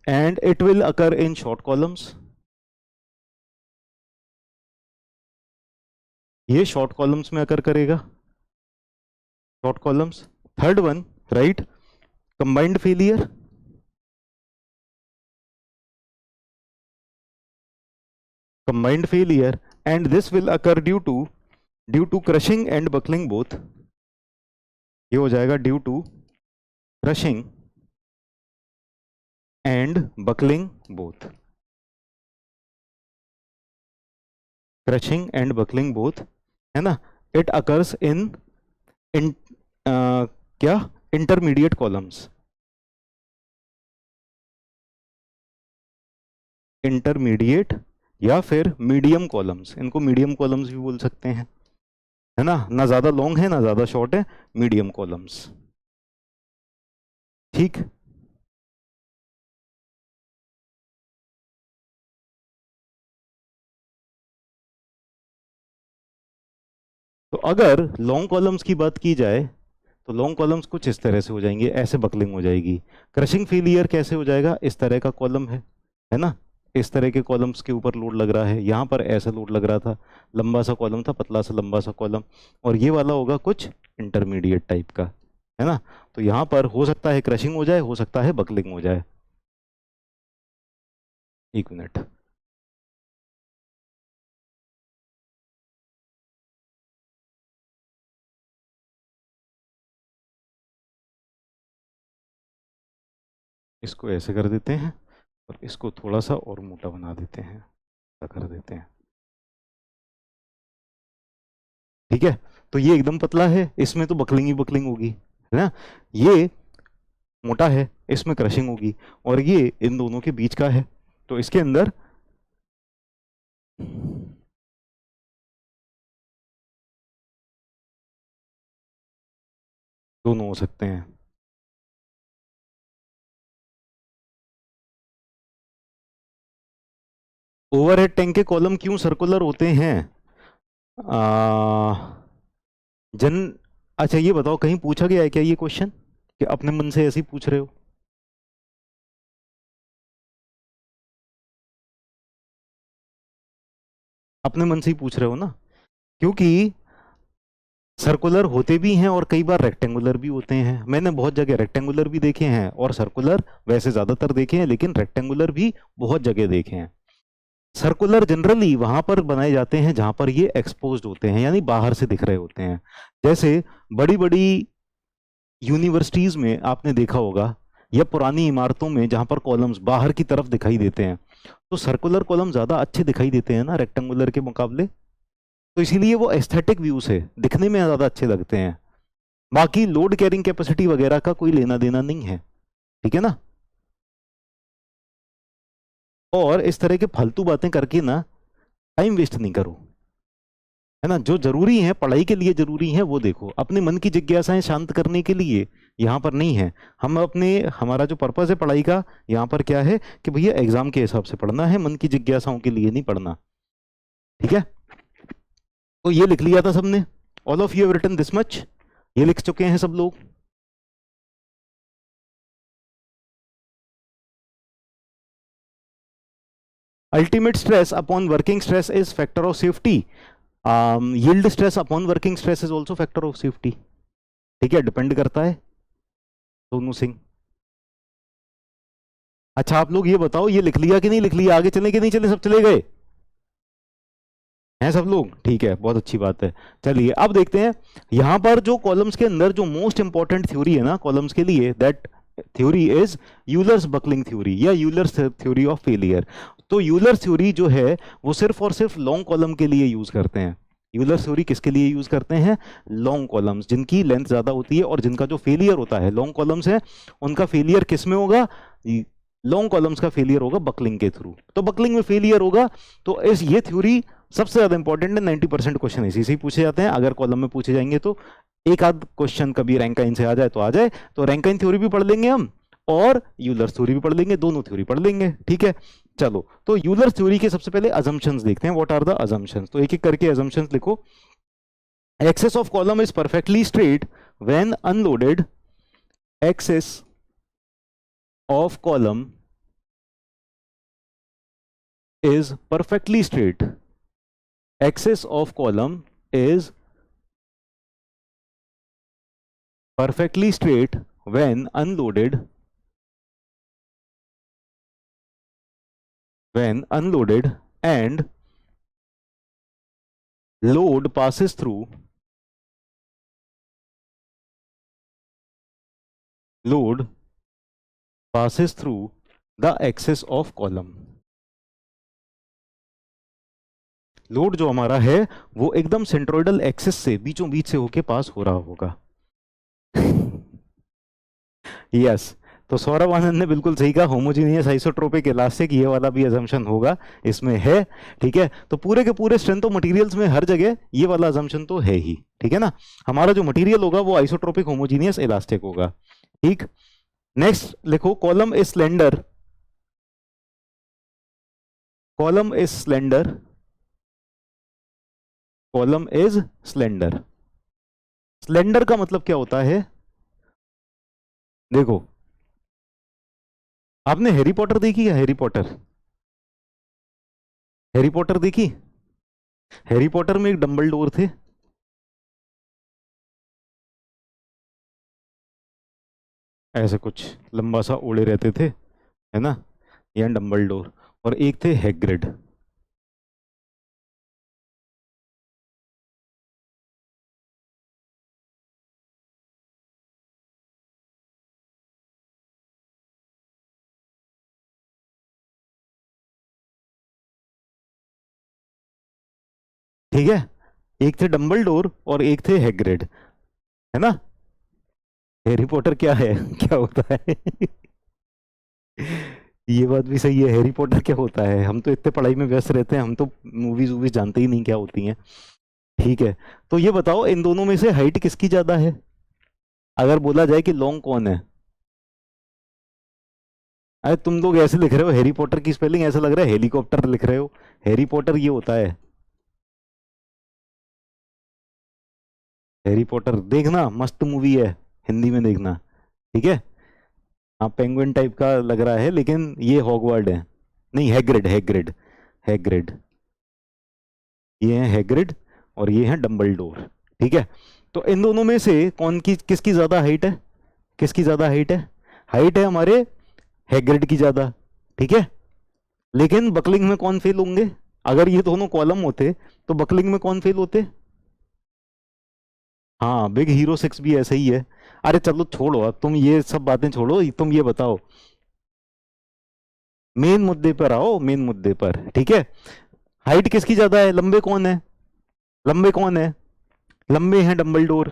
and it will occur in short columns. ये शॉर्ट कॉलम्स में अकर करेगा, short columns. Third one, right, combined failure. Combined failure, and this will occur due to crushing and buckling both. ये हो जाएगा due to crushing and buckling both. Crushing and buckling both, है ना। It occurs in क्या? Intermediate columns, intermediate या फिर medium columns. इनको medium columns भी बोल सकते हैं, है ना ज्यादा लॉन्ग है ना ज्यादा शॉर्ट है, मीडियम कॉलम्स, ठीक। तो अगर लॉन्ग कॉलम्स की बात की जाए तो लॉन्ग कॉलम्स कुछ इस तरह से हो जाएंगे, ऐसे बकलिंग हो जाएगी। क्रशिंग फेलियर कैसे हो जाएगा? इस तरह का कॉलम है ना, इस तरह के कॉलम्स के ऊपर लोड लग रहा है, यहाँ पर ऐसा लोड लग रहा था, लंबा सा कॉलम था, पतला सा लंबा सा कॉलम, और ये वाला होगा कुछ इंटरमीडिएट टाइप का, है ना। तो यहाँ पर हो सकता है क्रशिंग हो जाए, हो सकता है बकलिंग हो जाए। एक मिनट, इसको ऐसे कर देते हैं और इसको थोड़ा सा और मोटा बना देते हैं, ऐसा कर देते हैं, ठीक है। तो ये एकदम पतला है, इसमें तो बकलिंग ही बकलिंग होगी, है ना। ये मोटा है, इसमें क्रशिंग होगी, और ये इन दोनों के बीच का है, तो इसके अंदर दोनों हो सकते हैं। ओवरहेड टैंक के कॉलम क्यों सर्कुलर होते हैं? आ, जन अच्छा ये बताओ, कहीं पूछा गया है क्या ये क्वेश्चन, कि अपने मन से ऐसे ही पूछ रहे हो? अपने मन से ही पूछ रहे हो ना, क्योंकि सर्कुलर होते भी हैं और कई बार रेक्टेंगुलर भी होते हैं। मैंने बहुत जगह रेक्टेंगुलर भी देखे हैं और सर्कुलर वैसे ज्यादातर देखे हैं, लेकिन रेक्टेंगुलर भी बहुत जगह देखे हैं। सर्कुलर जनरली वहां पर बनाए जाते हैं जहां पर ये एक्सपोज्ड होते हैं, यानी बाहर से दिख रहे होते हैं। जैसे बड़ी बड़ी यूनिवर्सिटीज में आपने देखा होगा, या पुरानी इमारतों में जहां पर कॉलम्स बाहर की तरफ दिखाई देते हैं, तो सर्कुलर कॉलम ज्यादा अच्छे दिखाई देते हैं ना रेक्टेंगुलर के मुकाबले। तो इसीलिए वो एस्थेटिक व्यू से दिखने में ज्यादा अच्छे लगते हैं। बाकी लोड कैरिंग कैपेसिटी वगैरह का कोई लेना देना नहीं है, ठीक है ना। और इस तरह के फालतू बातें करके ना टाइम वेस्ट नहीं करो, है ना। जो जरूरी है पढ़ाई के लिए जरूरी है वो देखो, अपने मन की जिज्ञासाएं शांत करने के लिए यहाँ पर नहीं है। हम अपने हमारा जो पर्पस है पढ़ाई का यहाँ पर क्या है कि भैया एग्जाम के हिसाब से पढ़ना है, मन की जिज्ञासाओं के लिए नहीं पढ़ना, ठीक है। तो ये लिख लिया था सबने, all of you have written this much, ये लिख चुके हैं सब लोग। Ultimate stress upon working stress is factor of safety. Yield stress upon working stress is also factor of safety, ठीक है, डिपेंड करता है दोनों सिंह। अच्छा आप लोग ये बताओ, ये लिख लिया कि नहीं लिख लिया, आगे चले कि नहीं चले, सब चले गए हैं सब लोग, ठीक है, बहुत अच्छी बात है। चलिए अब देखते हैं यहां पर जो कॉलम्स के अंदर जो मोस्ट इंपॉर्टेंट थ्योरी है ना कॉलम्स के लिए, that theory is Euler's buckling theory या यूलर्स थ्योरी ऑफ फेलियर। तो यूलर थ्योरी जो है वो सिर्फ और सिर्फ लॉन्ग कॉलम के लिए यूज करते हैं। यूलर थ्योरी किसके लिए यूज करते हैं? लॉन्ग कॉलम्स, जिनकी लेंथ ज्यादा होती है और जिनका जो फेलियर होता है, लॉन्ग कॉलम्स है उनका फेलियर किस में होगा? लॉन्ग कॉलम्स का फेलियर होगा बकलिंग के थ्रू। तो बकलिंग में फेलियर होगा तो इस ये थ्योरी सबसे ज्यादा इंपॉर्टेंट है। 90% क्वेश्चन इसी से ही पूछे जाते हैं। अगर कॉलम में पूछे जाएंगे तो एक आध क्वेश्चन कभी रैंकाइन से आ जाए तो आ जाए, तो रैंकाइन थ्योरी भी पढ़ लेंगे हम और यूलर थ्योरी भी पढ़ लेंगे, दोनों थ्योरी पढ़ लेंगे। ठीक है, चलो तो यूलर थ्योरी के सबसे पहले अजम्पशंस देखते हैं। What are the assumptions? तो एक एक करके अजम्पशंस लिखो। Axis of column is perfectly straight when unloaded. Axis of column is perfectly straight. Axis of column is perfectly straight when unloaded and load passes through the axis of column। Load जो हमारा है वो एकदम centroidal axis से बीचों बीच से होके पास हो रहा होगा। यस तो सौरभ आनंद ने बिल्कुल सही कहा, होमोजीनियस आइसोट्रोपिक इलास्टिक, ये वाला भी अजम्पशन होगा इसमें है। ठीक है, तो पूरे के पूरे स्ट्रेंथ ऑफ मटेरियल्स में हर जगह ये वाला अजम्पशन तो है ही। ठीक है ना, हमारा जो मटेरियल होगा वो आइसोट्रोपिक होमोजीनियस इलास्टिक होगा। ठीक, नेक्स्ट लिखो, column is slender. Column is slender. Column is slender. Slender का मतलब क्या होता है? देखो, आपने हैरी पॉटर देखी है? हैरी पॉटर, हैरी पॉटर देखी? हैरी पॉटर में एक डंबलडोर थे, ऐसे कुछ लंबा सा ओढ़े रहते थे, है ना, या डंबलडोर, और एक थे हैग्रिड। ठीक है, एक थे डंबलडोर और एक थे हैग्रिड, है ना। हैरी पॉटर क्या है? क्या होता है? ये बात भी सही है, हैरी पॉटर क्या होता है? हम तो इतने पढ़ाई में व्यस्त रहते हैं, हम तो मूवीज वूवीज जानते ही नहीं क्या होती हैं। ठीक है, तो ये बताओ इन दोनों में से हाइट किसकी ज्यादा है? अगर बोला जाए कि लॉन्ग कौन है? अरे तुम लोग ऐसे लिख रहे हो, हैरी पॉटर की स्पेलिंग ऐसा लग रहा है हेलीकॉप्टर लिख रहे हो। हैरी पॉटर ये होता है। हैरी पॉटर देखना, मस्त मूवी है, हिंदी में देखना। ठीक है, हाँ पेंगुइन टाइप का लग रहा है लेकिन ये हॉगवर्ड है, नहीं हैग्रिड, हैग्रिड, हैग्रिड, ये है हैग्रिड और ये है डंबलडोर। ठीक है, तो इन दोनों में से कौन की किसकी ज्यादा हाइट है? किसकी ज्यादा हाइट है? हाइट है हमारे हैग्रिड की ज्यादा। ठीक है, लेकिन बकलिंग में कौन फेल होंगे? अगर ये दोनों कॉलम होते तो बकलिंग में कौन फेल होते? हाँ, बिग हीरो 6 भी ऐसा ही है। अरे चलो छोड़ो, अब तुम ये सब बातें छोड़ो, तुम ये बताओ, मेन मुद्दे पर आओ, मेन मुद्दे पर। ठीक है, हाइट किसकी ज्यादा है? लंबे कौन है? लंबे कौन है? लंबे हैं डंबलडोर,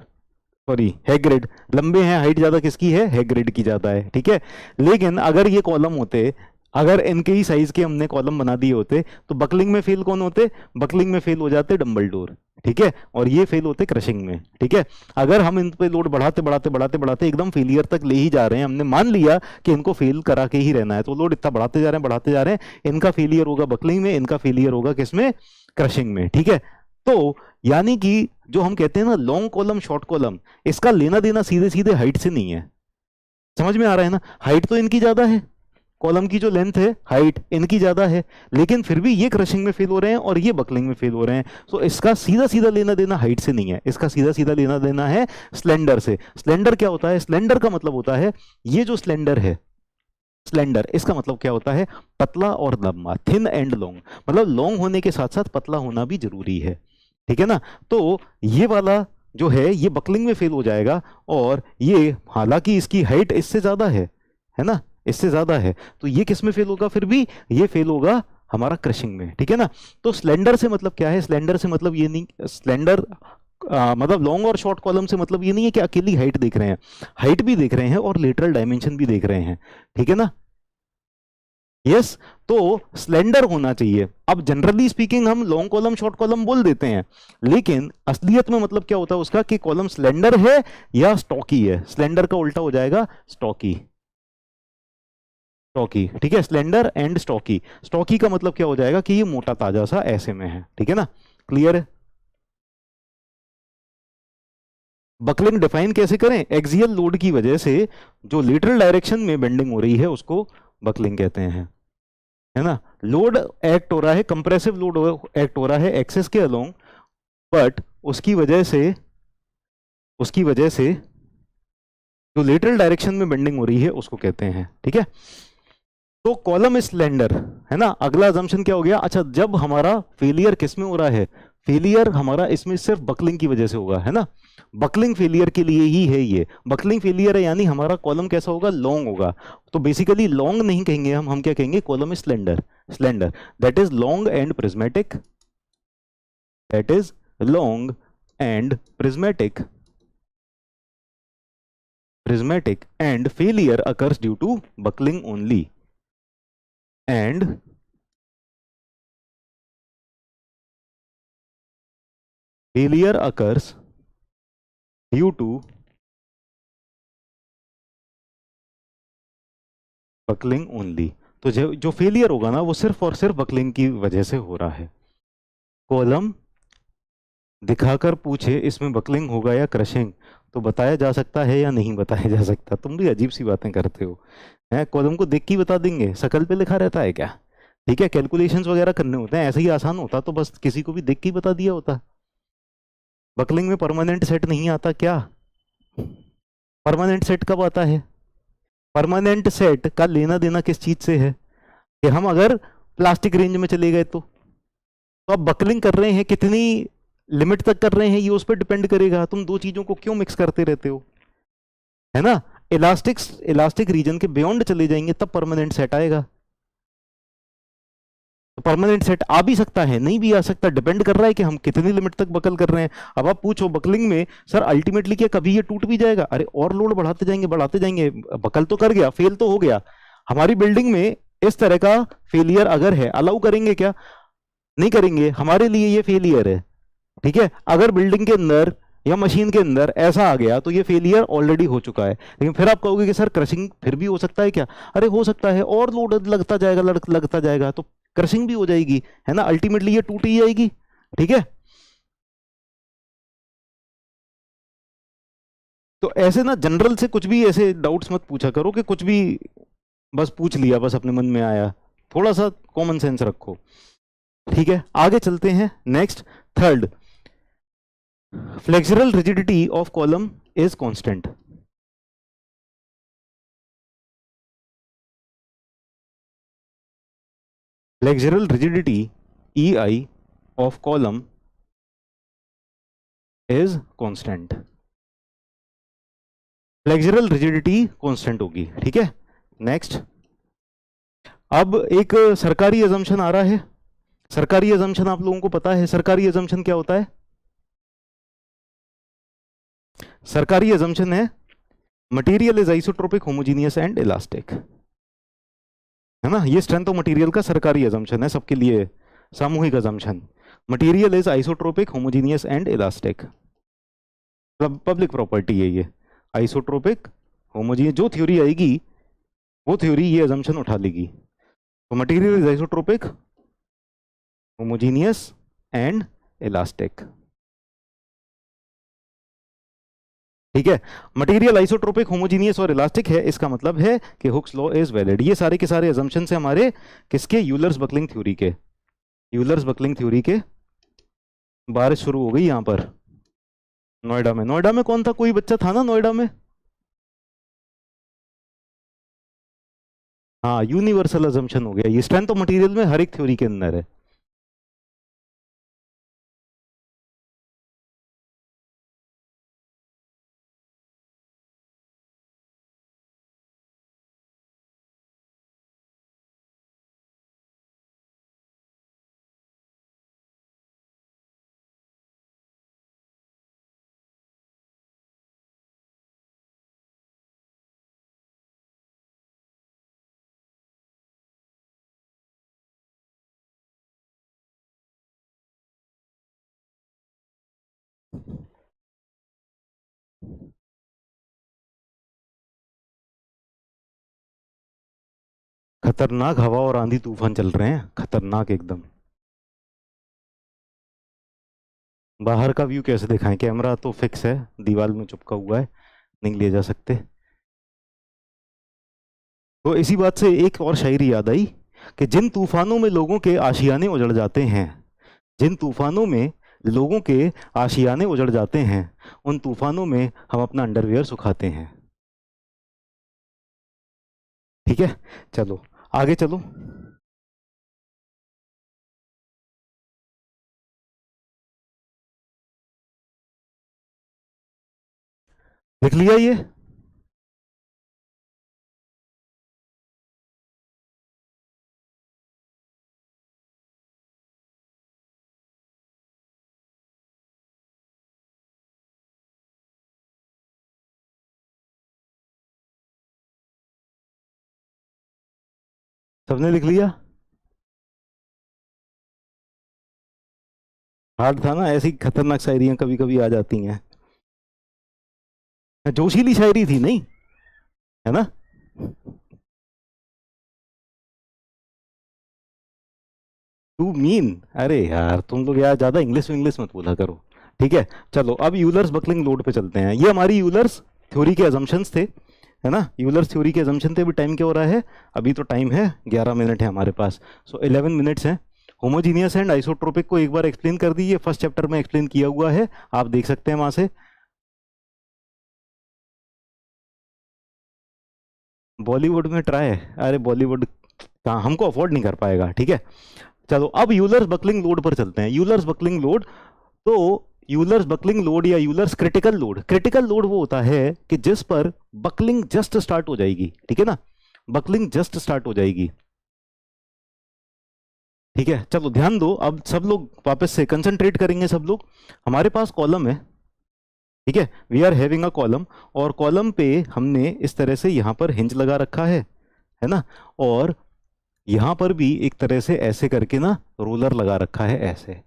सॉरी हैग्रिड। लंबे हैं, हाइट ज्यादा किसकी है? हैग्रिड की ज्यादा है। ठीक है, लेकिन अगर ये कॉलम होते, अगर इनके ही साइज के हमने कॉलम बना दिए होते तो बकलिंग में फेल कौन होते? बकलिंग में फेल हो जाते डंबलडोर। ठीक है, और ये फेल होते क्रशिंग में। ठीक है, अगर हम इन पे लोड बढ़ाते बढ़ाते बढ़ाते बढ़ाते एकदम फेलियर तक ले ही जा रहे हैं, हमने मान लिया कि इनको फेल करा के ही रहना है, तो लोड इतना बढ़ाते जा रहे हैं, बढ़ाते जा रहे हैं, इनका फेलियर होगा बकलिंग में, इनका फेलियर होगा किसमें? क्रशिंग में। ठीक है, तो यानी कि जो हम कहते हैं ना लॉन्ग कॉलम शॉर्ट कॉलम, इसका लेना देना सीधे सीधे हाइट से नहीं है। समझ में आ रहा है ना? हाइट तो इनकी ज्यादा है, कॉलम की जो लेंथ है, हाइट इनकी ज्यादा है, लेकिन फिर भी ये क्रशिंग में फेल हो रहे हैं और ये बकलिंग में फेल हो रहे हैं। तो इसका सीधा सीधा लेना देना हाइट से नहीं है, इसका सीधा सीधा लेना देना है स्लेंडर से। स्लेंडर क्या होता है? स्लेंडर का मतलब होता है, ये जो स्लेंडर है, स्लेंडर इसका मतलब क्या होता है? पतला और लंबा, थिन एंड लॉन्ग, मतलब लॉन्ग होने के साथ साथ पतला होना भी जरूरी है। ठीक है ना, तो ये वाला जो है ये बकलिंग में फेल हो जाएगा, और ये हालांकि इसकी हाइट इससे ज्यादा है, है ना, इससे ज्यादा है, तो ये किस में फेल होगा फिर भी, ये फेल होगा हमारा क्रशिंग में, ठीक है ना। तो स्लेंडर से मतलब क्या है, स्लेंडर से मतलब ये नहीं, स्लेंडर मतलब लॉन्ग और शॉर्ट कॉलम से मतलब ये नहीं है कि अकेली हाइट देख रहे हैं, हाइट भी देख रहे हैं और लेटरल डायमेंशन भी देख रहे हैं, ठीक है ना। यस, तो स्लेंडर होना चाहिए। अब जनरली स्पीकिंग हम लॉन्ग कॉलम शॉर्ट कॉलम बोल देते हैं, लेकिन असलियत में मतलब क्या होता है उसका, कि कॉलम स्लेंडर है या स्टॉकी है। स्लेंडर का उल्टा हो जाएगा स्टॉकी, स्टॉकी, ठीक है, स्लेंडर एंड स्टॉकी। स्टॉकी का मतलब क्या हो जाएगा कि ये मोटा ताजा सा ऐसे में है, ठीक है ना, क्लियर है। बकलिंग डिफाइन कैसे करें, एक्सियल लोड की वजह से जो लेटरल डायरेक्शन में बेंडिंग हो रही है उसको बकलिंग कहते हैं, है ना। लोड एक्ट हो रहा है, कंप्रेसिव लोड एक्ट हो रहा है एक्सेस के अलोंग, बट उसकी वजह से जो लेटरल डायरेक्शन में बेंडिंग हो रही है उसको कहते हैं, ठीक है। तो कॉलम स्लेंडर, है ना। अगला अजम्पशन क्या हो गया, अच्छा जब हमारा फेलियर किस में हो रहा है, फेलियर हमारा इसमें सिर्फ बकलिंग की वजह से होगा, है ना। बकलिंग फेलियर के लिए ही है ये, बकलिंग फेलियर है यानी हमारा कॉलम कैसा होगा, लॉन्ग होगा। तो बेसिकली लॉन्ग नहीं कहेंगे हम क्या कहेंगे, column slender, slender, that is long and prismatic, that is long and prismatic, prismatic and failure occurs due to buckling only, and failure occurs due to buckling only। तो जो failure होगा ना वो सिर्फ और सिर्फ बकलिंग की वजह से हो रहा है। कॉलम दिखाकर पूछे इसमें बकलिंग होगा या क्रशिंग, तो बताया जा सकता है या नहीं बताया जा सकता, तुम भी अजीब सी बातें करते हो। है, कॉलम को देख के ही बता देंगे, शकल पे लिखा रहता है क्या, ठीक है, कैलकुलेशंस वगैरह करने होते हैं, ऐसे ही आसान होता तो बस किसी को भी देख के ही बता दिया होता। बकलिंग में परमानेंट सेट नहीं आता क्या, परमानेंट सेट कब आता है, परमानेंट सेट का लेना देना किस चीज से है, कि हम अगर प्लास्टिक रेंज में चले गए तो आप बकलिंग कर रहे हैं कितनी लिमिट तक कर रहे हैं ये उस पर डिपेंड करेगा, तुम दो चीजों को क्यों मिक्स करते रहते हो, है ना। इलास्टिक इलास्टिक रीजन के बियॉन्ड चले जाएंगे तब परमानेंट सेट आएगा। तो परमानेंट सेट आ भी सकता है नहीं भी आ सकता, डिपेंड कर रहा है कि हम कितनी लिमिट तक बकल कर रहे हैं। अब आप पूछो बकलिंग में सर अल्टीमेटली क्या कभी ये टूट भी जाएगा, अरे और लोड बढ़ाते जाएंगे, बकल तो कर गया, फेल तो हो गया। हमारी बिल्डिंग में इस तरह का फेलियर अगर है, अलाउ करेंगे क्या, नहीं करेंगे, हमारे लिए ये फेलियर है, ठीक है। अगर बिल्डिंग के अंदर या मशीन के अंदर ऐसा आ गया तो ये फेलियर ऑलरेडी हो चुका है। लेकिन फिर आप कहोगे कि सर क्रशिंग फिर भी हो सकता है क्या, अरे हो सकता है, और लोड लगता जाएगा, लगता जाएगा तो क्रशिंग भी हो जाएगी, है ना, अल्टीमेटली ये टूट ही जाएगी, ठीक है। तो ऐसे ना जनरल से कुछ भी ऐसे डाउट्स मत पूछा करो कि कुछ भी बस पूछ लिया, बस अपने मन में आया, थोड़ा सा कॉमन सेंस रखो, ठीक है। आगे चलते हैं, next, third, flexural rigidity of column is constant. Flexural rigidity EI of column is constant, flexural rigidity constant होगी, ठीक है। नेक्स्ट, अब एक सरकारी अजम्पशन आ रहा है। सरकारी अजम्पशन आप लोगों को पता है, सरकारी अजम्पशन क्या होता है, सरकारी अजम्पशन है material is isotropic homogeneous and elastic, है ना। ये स्ट्रेंथ ऑफ मटेरियल का सरकारी अजम्पशन है, सबके लिए सामूहिक assumption. Material is isotropic homogeneous and elastic, public property है ये, आइसोट्रोपिक होमोजीनियस, जो थ्योरी आएगी वो थ्योरी ये अजम्पशन उठा लेगी। तो material is isotropic homogeneous and elastic, ठीक है। मटेरियल आइसोट्रोपिक होमोजीनियस और इलास्टिक है, इसका मतलब है कि हुक्स लॉ इज वैलिड। ये सारे के सारे अजम्पशन है हमारे किसके, यूलर्स बकलिंग थ्योरी के, यूलर्स बकलिंग थ्योरी के। बारिश शुरू हो गई यहां पर नोएडा में, नोएडा में कौन था, कोई बच्चा था ना नोएडा में, हाँ, यूनिवर्सल अजम्पशन हो गया ये, स्ट्रेंथ ऑफ मटेरियल में हर एक थ्योरी के अंदर है। खतरनाक हवा और आंधी तूफान चल रहे हैं, खतरनाक एकदम। बाहर का व्यू कैसे दिखाएं, कैमरा तो फिक्स है, दीवार में चिपका हुआ है, नहीं ले जा सकते। तो इसी बात से एक और शायरी याद आई कि जिन तूफानों में लोगों के आशियाने उजड़ जाते हैं, जिन तूफानों में लोगों के आशियाने उजड़ जाते हैं, उन तूफानों में हम अपना अंडरवियर सुखाते हैं। ठीक है, चलो आगे चलो। लिख लिया ये? सबने लिख लिया? हार्ड था ना, ऐसी खतरनाक शायरियां कभी कभी आ जाती हैं। जोशीली शायरी थी नहीं, है ना? टू मीन, अरे यार तुम लोग यार ज्यादा इंग्लिश इंग्लिश मत बोला करो। ठीक है, चलो अब यूलर्स बकलिंग लोड पे चलते हैं। ये हमारी यूलर्स थ्योरी के अजम्पशंस थे, है ना? यूलर्स थ्योरी के अजम्पशन थे। अभी टाइम क्या हो रहा है? अभी तो टाइम है 11 मिनट है हमारे पास, सो 11 मिनट्स हैं। होमोजीनियस एंड आइसोट्रोपिक को एक बार एक्सप्लेन कर दीजिए, फर्स्ट चैप्टर में एक्सप्लेन किया हुआ है, आप देख सकते हैं वहां से। बॉलीवुड में ट्राई है? अरे बॉलीवुड कहाँ, हमको अफोर्ड नहीं कर पाएगा। ठीक है, चलो अब यूलर्स बकलिंग लोड पर चलते हैं। यूलर्स बकलिंग लोड, तो यूलर्स बकलिंग लोड या Euler's critical load, critical load वो होता है कि जिस पर बकलिंग जस्ट स्टार्ट हो जाएगी। ठीक है ना, बकलिंग जस्ट स्टार्ट हो जाएगी। ठीक है, चलो ध्यान दो, अब सब लोग वापस से कंसंट्रेट करेंगे सब लोग। हमारे पास कॉलम है, ठीक है, we are having a column, और कॉलम पे हमने इस तरह से यहाँ पर हिंज लगा रखा है ना? और यहाँ पर भी एक तरह से ऐसे करके ना रोलर लगा रखा है ऐसे।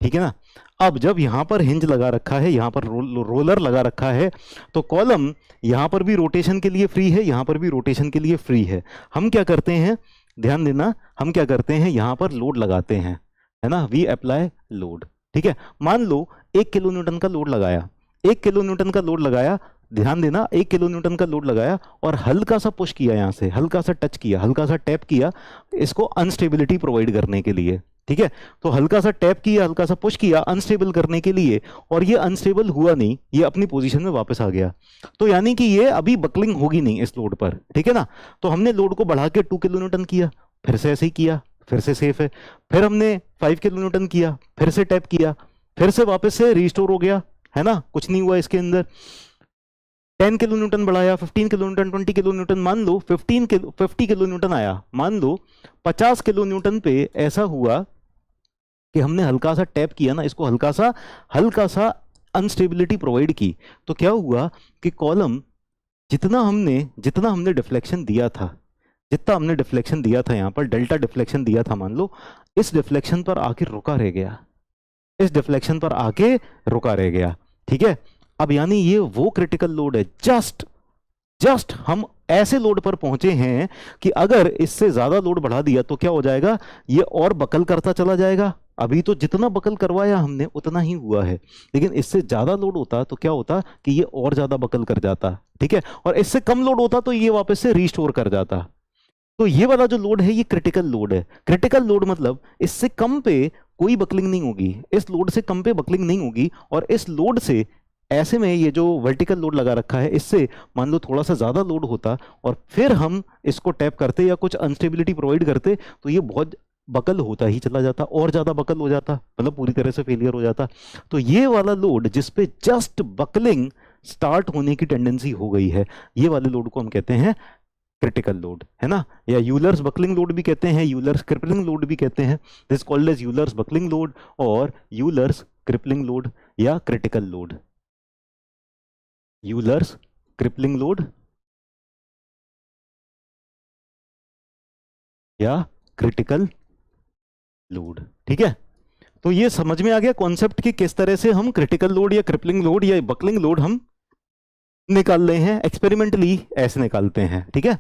ठीक है ना? अब जब यहाँ पर हिंज लगा रखा है, यहाँ पर रोलर लगा रखा है, तो कॉलम यहाँ पर भी रोटेशन के लिए फ्री है, यहाँ पर भी रोटेशन के लिए फ्री है। हम क्या करते हैं, ध्यान देना, हम क्या करते हैं, यहाँ पर लोड लगाते हैं, है ना? We apply load. ठीक है, मान लो 1 किलो न्यूटन का लोड लगाया, 1 किलो न्यूटन का लोड लगाया, ध्यान देना, 1 किलो न्यूटन का लोड लगाया और हल्का सा पुश किया, यहाँ से हल्का सा टच किया, हल्का सा टैप किया, इसको अनस्टेबिलिटी प्रोवाइड करने के लिए। ठीक है, तो हल्का सा टैप किया, हल्का सा पुश किया अनस्टेबल करने के लिए, और ये अनस्टेबल हुआ नहीं, ये अपनी पोजीशन में वापस आ गया। तो यानी कि ये अभी बकलिंग होगी नहीं इस लोड पर। ठीक है ना? तो हमने लोड को बढ़ा के 2 किलो न्यूटन किया, फिर से ऐसे ही किया, फिर से सेफ है। फिर हमने 5 किलो न्यूटन किया, फिर से टैप किया, फिर से वापस से रिस्टोर हो गया, है ना? कुछ नहीं हुआ इसके अंदर। 10 किलो न्यूटन बढ़ाया, 15 किलो न्यूटन, 20 किलो न्यूटन, मान लो 50 किलो न्यूटन आया, मान लो 50 किलो न्यूटन पे ऐसा हुआ कि हमने हल्का सा टैप किया ना, इसको हल्का सा अनस्टेबिलिटी प्रोवाइड की। तो क्या हुआ कि कॉलम जितना हमने डिफ्लेक्शन दिया था, जितना हमने डिफ्लेक्शन दिया था, यहाँ पर डेल्टा डिफ्लेक्शन दिया था, मान लो इस डिफ्लेक्शन पर आके रुका रह गया, इस डिफ्लेक्शन पर आके रुका रह गया। ठीक है, अब यानी ये वो क्रिटिकल लोड है, जस्ट जस्ट हम ऐसे लोड पर पहुंचे हैं कि अगर इससे ज्यादा लोड बढ़ा दिया तो क्या हो जाएगा, ये और बकल करता चला जाएगा। अभी तो जितना बकल करवाया हमने उतना ही हुआ है, लेकिन इससे ज्यादा लोड होता तो क्या होता कि ये और ज्यादा बकल कर जाता। ठीक है, और इससे कम लोड होता तो ये वापस से रिस्टोर कर जाता। तो ये वाला जो लोड है ये क्रिटिकल लोड है। क्रिटिकल लोड मतलब इससे कम पे कोई बकलिंग नहीं होगी, इस लोड से कम पे बकलिंग नहीं होगी, और इस लोड से ऐसे में ये जो वर्टिकल लोड लगा रखा है, इससे मान लो थोड़ा सा ज्यादा लोड होता और फिर हम इसको टैप करते या कुछ अनस्टेबिलिटी प्रोवाइड करते, तो ये बहुत बकल होता ही चला जाता, और ज्यादा बकल हो जाता, मतलब पूरी तरह से फेलियर हो जाता। तो ये वाला लोड जिसपे जस्ट बकलिंग स्टार्ट होने की टेंडेंसी हो गई है, ये वाले लोड को हम कहते हैं क्रिटिकल लोड, है ना? या यूलर्स बकलिंग लोड भी कहते हैं, यूलर्स क्रिपलिंग लोड भी कहते हैं। This called as Euler's buckling load और यूलर्स क्रिपलिंग लोड या critical load. Euler's crippling load या क्रिटिकल लोड। ठीक है, तो ये समझ में आ गया कॉन्सेप्ट कि किस तरह से हम क्रिटिकल लोड या क्रिपलिंग लोड या बकलिंग लोड हम निकाल रहे हैं, एक्सपेरिमेंटली ऐसे निकालते हैं। ठीक है,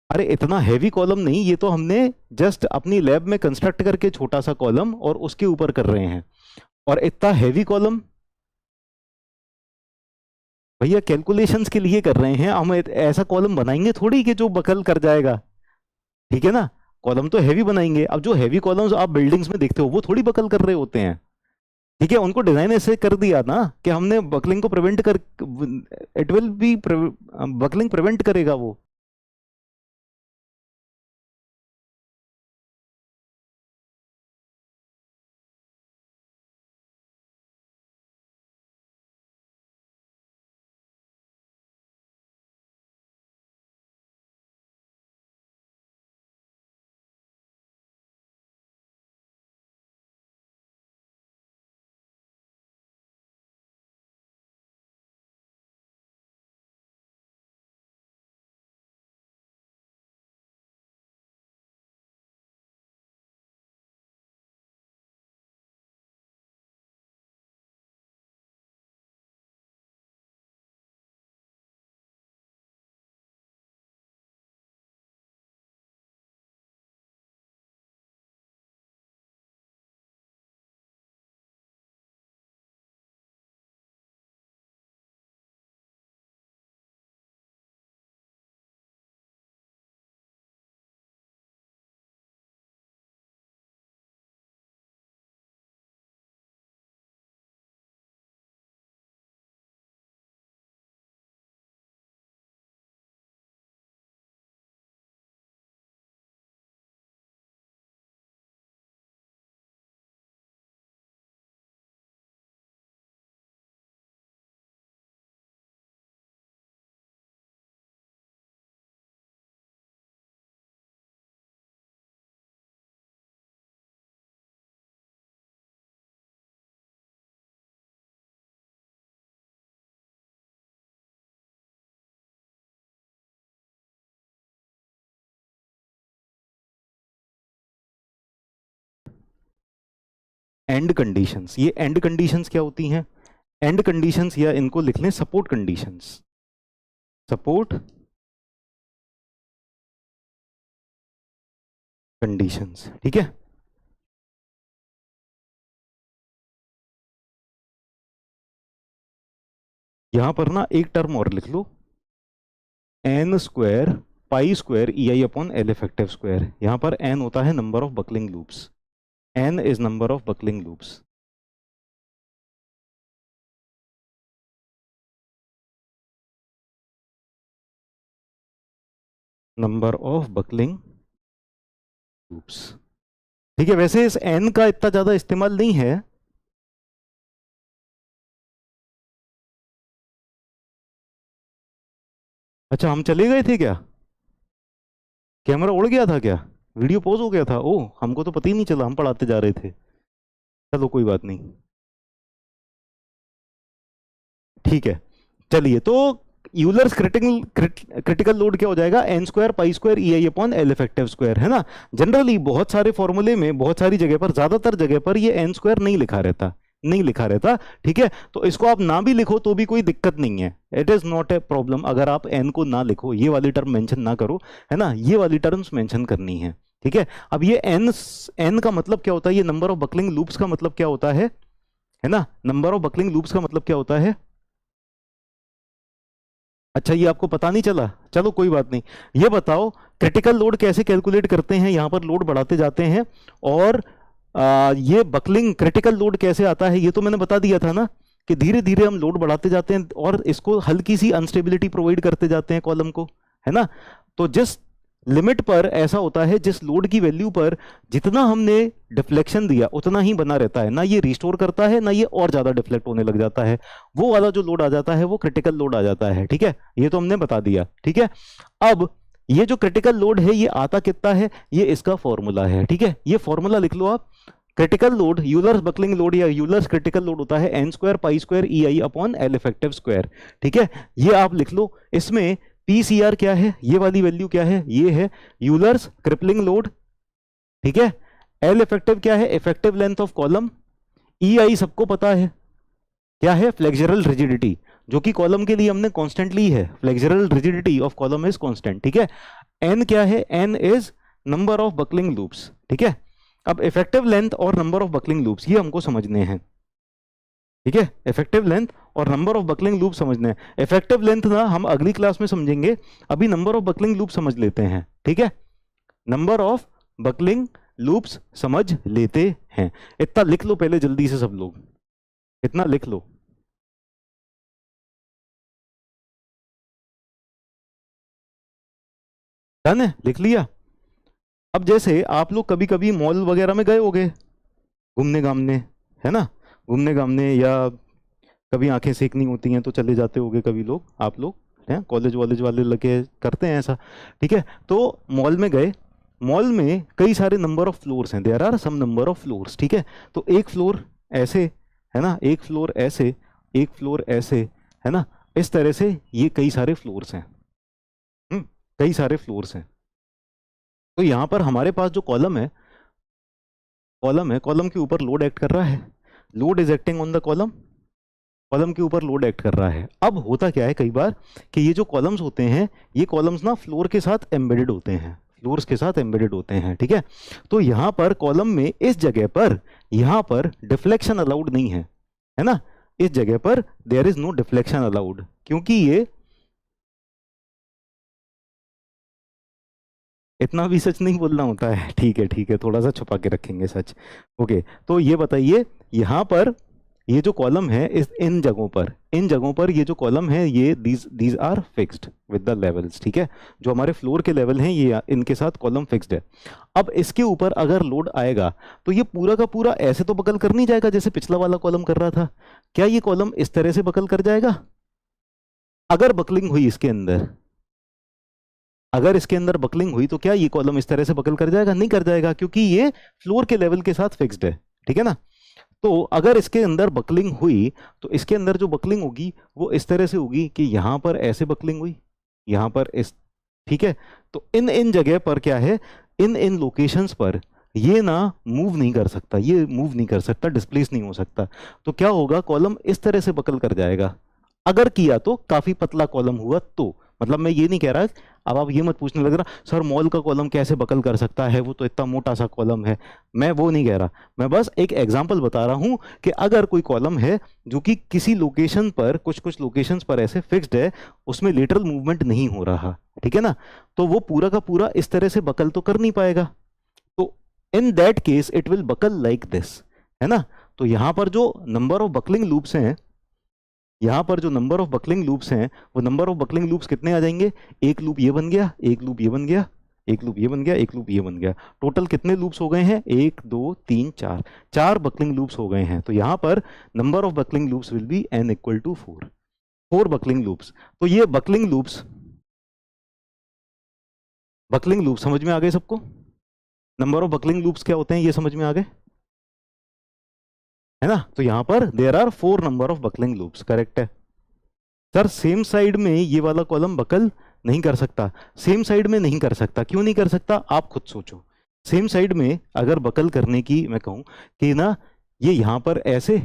अरे इतना हैवी कॉलम नहीं, ये तो हमने जस्ट अपनी लैब में कंस्ट्रक्ट करके छोटा सा कॉलम और उसके ऊपर कर रहे हैं। और इतना हैवी कॉलम भैया कैलकुलेशंस के लिए कर रहे हैं हम, ऐसा कॉलम बनाएंगे थोड़ी कि जो बकल कर जाएगा, ठीक है ना। कॉलम तो हैवी बनाएंगे। अब जो हैवी कॉलम्स आप बिल्डिंग्स में देखते हो वो थोड़ी बकल कर रहे होते हैं, ठीक है। उनको डिजाइन ऐसे कर दिया ना कि हमने बकलिंग को प्रिवेंट कर, it will be buckling prevent करेगा वो। एंड कंडीशंस, ये एंड कंडीशंस क्या होती हैं? एंड कंडीशंस, या इनको लिख लें सपोर्ट कंडीशंस, सपोर्ट कंडीशंस, ठीक है। यहां पर ना एक टर्म और लिख लो, N square pi square E I upon L effective square. यहां पर एन होता है number of buckling loops, N is number of buckling loops. Number of buckling loops, ठीक है। वैसे इस एन का इतना ज्यादा इस्तेमाल नहीं है। अच्छा हम चले गए थे क्या? कैमरा उड़ गया था क्या? वीडियो पॉज हो गया था? ओ हमको तो पता ही नहीं चला, हम पढ़ाते जा रहे थे। चलो कोई बात नहीं, ठीक है। चलिए तो यूलर्स क्रिटिकल लोड क्या हो जाएगा? N square pi square E I upon L effective square, है ना। जनरली बहुत सारे फॉर्मूले में, बहुत सारी जगह पर, ज्यादातर जगह पर ये एन स्क्वायर नहीं लिखा रहता, नहीं लिखा रहता, ठीक है। तो इसको आप ना भी लिखो तो भी कोई दिक्कत नहीं है, it is not a problem. अगर आप एन को ना लिखो, ये वाली टर्म मेंशन ना करो, है ना, ये वाली टर्म्स मेंशन करनी है, ठीक है। अब ये एन, एन का मतलब क्या होता है? ये नंबर ऑफ बकलिंग लूप्स का मतलब क्या होता है ना। नंबर ऑफ बकलिंग लूप्स का मतलब क्या होता है? अच्छा ये आपको पता नहीं चला, चलो कोई बात नहीं। ये बताओ क्रिटिकल लोड कैसे कैलकुलेट करते हैं? यहां पर लोड बढ़ाते जाते हैं, और ये बकलिंग क्रिटिकल लोड कैसे आता है ये तो मैंने बता दिया था ना, कि धीरे धीरे हम लोड बढ़ाते जाते हैं और इसको हल्की सी अनस्टेबिलिटी प्रोवाइड करते जाते हैं कॉलम को, है ना। तो जिस लिमिट पर ऐसा होता है, जिस लोड की वैल्यू पर जितना हमने डिफ्लेक्शन दिया उतना ही बना रहता है, ना ये रिस्टोर करता है ना ये और ज्यादा डिफ्लेक्ट होने लग जाता है, वो वाला जो लोड आ जाता है वो क्रिटिकल लोड आ जाता है, ठीक है। ये तो हमने बता दिया, ठीक है। अब ये जो क्रिटिकल लोड है ये आता कितना है, ये इसका फॉर्मूला है, ठीक है। ये फॉर्मूला लिख लो आप। Critical load, Euler's buckling load या यूलर्स क्रिटिकल लोड होता है N square pi square E I upon L effective square, ठीक है। ये आप लिख लो। इसमें पी सी आर क्या है, ये वाली वैल्यू क्या है? ये है यूलर्स क्रिपलिंग लोड, ठीक है। एल इफेक्टिव क्या है? Effective length of column. E I सबको पता है क्या है? Flexural rigidity. जो कि कॉलम के लिए हमने कांस्टेंट ली है, flexural rigidity of column is constant, ठीक है। एन क्या है, N is number of buckling loops, ठीक है। अब इफेक्टिव लेंथ और नंबर ऑफ बकलिंग लूप्स ये हमको समझने हैं, ठीक है। इफेक्टिव लेंथ और नंबर ऑफ बकलिंग लूप समझने हैं। इफेक्टिव लेंथ ना हम अगली क्लास में समझेंगे, अभी नंबर ऑफ बकलिंग लूप समझ लेते हैं, ठीक है। नंबर ऑफ बकलिंग लूप्स समझ लेते हैं। इतना लिख लो पहले जल्दी से सब लोग, इतना लिख लो। डन है, लिख लिया। अब जैसे आप लोग कभी कभी मॉल वगैरह में गए होगे घूमने घामने, है ना, घूमने घामने, या कभी आंखें सेकनी होती हैं तो चले जाते होगे कभी लोग, आप लोग हैं, कॉलेज वॉलेज वाले लगे करते हैं ऐसा, ठीक है। तो मॉल में गए, मॉल में कई सारे नंबर ऑफ फ्लोर्स हैं, there are some number of floors, ठीक है। तो एक फ्लोर ऐसे, है ना, एक फ्लोर ऐसे, एक फ्लोर ऐसे, है ना, इस तरह से ये कई सारे फ्लोर्स हैं, कई सारे फ्लोर्स हैं। तो यहाँ पर हमारे पास जो कॉलम है, कॉलम है, कॉलम के ऊपर लोड एक्ट कर रहा है, load is acting on the column, column के ऊपर लोड एक्ट कर रहा है। अब होता क्या है कई बार कि ये जो कॉलम्स होते हैं, ये कॉलम्स ना फ्लोर के साथ एम्बेडेड होते हैं, फ्लोर्स के साथ एम्बेडेड होते हैं, ठीक है। तो यहाँ पर कॉलम में इस जगह पर, यहाँ पर डिफ्लेक्शन अलाउड नहीं है ना, इस जगह पर there is no deflection allowed, क्योंकि ये इतना भी सच नहीं बोलना होता है, ठीक है, ठीक है, थोड़ा सा छुपा के रखेंगे सच। ओके, तो ये बताइए यहाँ पर ये जो कॉलम है, इस इन जगहों पर, इन जगहों पर ये जो कॉलम है, ये these are fixed with the levels, ठीक है। जो हमारे फ्लोर के लेवल हैं ये इनके साथ कॉलम फिक्स्ड है। अब इसके ऊपर अगर लोड आएगा तो ये पूरा का पूरा ऐसे तो बकल कर नहीं जाएगा जैसे पिछला वाला कॉलम कर रहा था। क्या ये कॉलम इस तरह से बकल कर जाएगा? अगर बकलिंग हुई इसके अंदर, अगर इसके अंदर बकलिंग हुई तो क्या ये कॉलम इस तरह से बकल कर जाएगा? नहीं कर जाएगा, क्योंकि ये फ्लोर के लेवल के साथ फिक्स्ड है, ठीक है ना। तो अगर इसके अंदर बकलिंग हुई तो इसके अंदर जो बकलिंग होगी वो इस तरह से होगी कि यहां पर ऐसे बकलिंग हुई, यहां पर इस, ठीक है। तो इन इन जगह पर क्या है, इन इन लोकेशंस पर ये ना मूव नहीं कर सकता, ये मूव नहीं कर सकता, डिस्प्लेस नहीं हो सकता। तो क्या होगा, कॉलम इस तरह से बकल कर जाएगा। अगर किया तो काफी पतला कॉलम हुआ तो, मतलब मैं ये नहीं कह रहा, अब आप ये मत पूछने लग रहा सर मॉल का कॉलम कैसे बकल कर सकता है, वो तो इतना मोटा सा कॉलम है। मैं वो नहीं कह रहा, मैं बस एक एग्जांपल बता रहा हूं कि अगर कोई कॉलम है जो कि किसी लोकेशन पर, कुछ कुछ लोकेशंस पर ऐसे फिक्स्ड है, उसमें लेटरल मूवमेंट नहीं हो रहा, ठीक है ना, तो वो पूरा का पूरा इस तरह से बकल तो कर नहीं पाएगा। तो in that case it will buckle like this, है ना। तो यहां पर जो नंबर ऑफ बकलिंग लूप्स हैं, यहां पर जो नंबर ऑफ बकलिंग लूप्स हैं, वो नंबर ऑफ बकलिंग लूप्स कितने आ जाएंगे, एक लूप ये बन गया, एक लूप ये बन गया, एक लूप ये बन गया, एक लूप ये बन गया। टोटल कितने लूप्स हो गए हैं, 1 2 3 4, 4 बकलिंग लूप्स हो गए हैं। तो यहां पर number of buckling loops will be n equal to 4, 4 buckling loops. तो ये बकलिंग लूप्स, बकलिंग लूप समझ में आ गए सबको? नंबर ऑफ बकलिंग लूप्स क्या होते हैं ये समझ में आ गए, है ना। तो यहां पर there are 4 number of buckling loops, correct है सर। सेम साइड में ये वाला कॉलम बकल नहीं कर सकता, सेम साइड में नहीं कर सकता, क्यों नहीं कर सकता आप खुद सोचो। सेम साइड में अगर बकल करने की मैं कहूं कि ना, ये यहां पर ऐसे,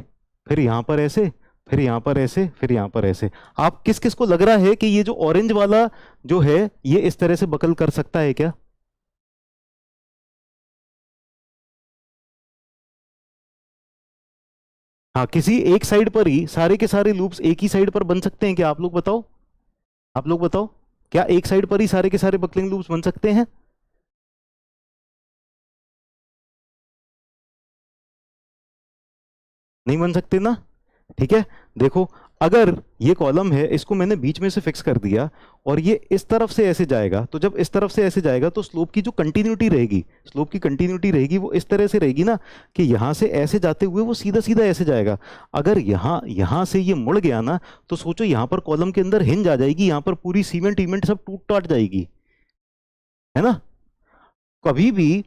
फिर यहां पर ऐसे, फिर यहां पर ऐसे, फिर यहां पर ऐसे, आप किस किस को लग रहा है कि ये जो ऑरेंज वाला जो है ये इस तरह से बकल कर सकता है क्या? हाँ, किसी एक साइड पर ही सारे के सारे लूप्स एक ही साइड पर बन सकते हैं क्या? आप लोग बताओ, आप लोग बताओ, क्या एक साइड पर ही सारे के सारे बकलिंग लूप्स बन सकते हैं? नहीं बन सकते ना, ठीक है। देखो, अगर ये कॉलम है, इसको मैंने बीच में से फिक्स कर दिया और ये इस तरफ से ऐसे जाएगा, तो जब इस तरफ से ऐसे जाएगा तो स्लोप की जो कंटिन्यूटी रहेगी, स्लोप की कंटिन्यूटी रहेगी वो इस तरह से रहेगी ना कि यहां से ऐसे जाते हुए वो सीधा सीधा ऐसे जाएगा। अगर यहां यहां से ये मुड़ गया ना, तो सोचो यहां पर कॉलम के अंदर हिंज आ जाएगी, यहां पर पूरी सीमेंट ईमेंट सब टूट टाट जाएगी, है ना। कभी भी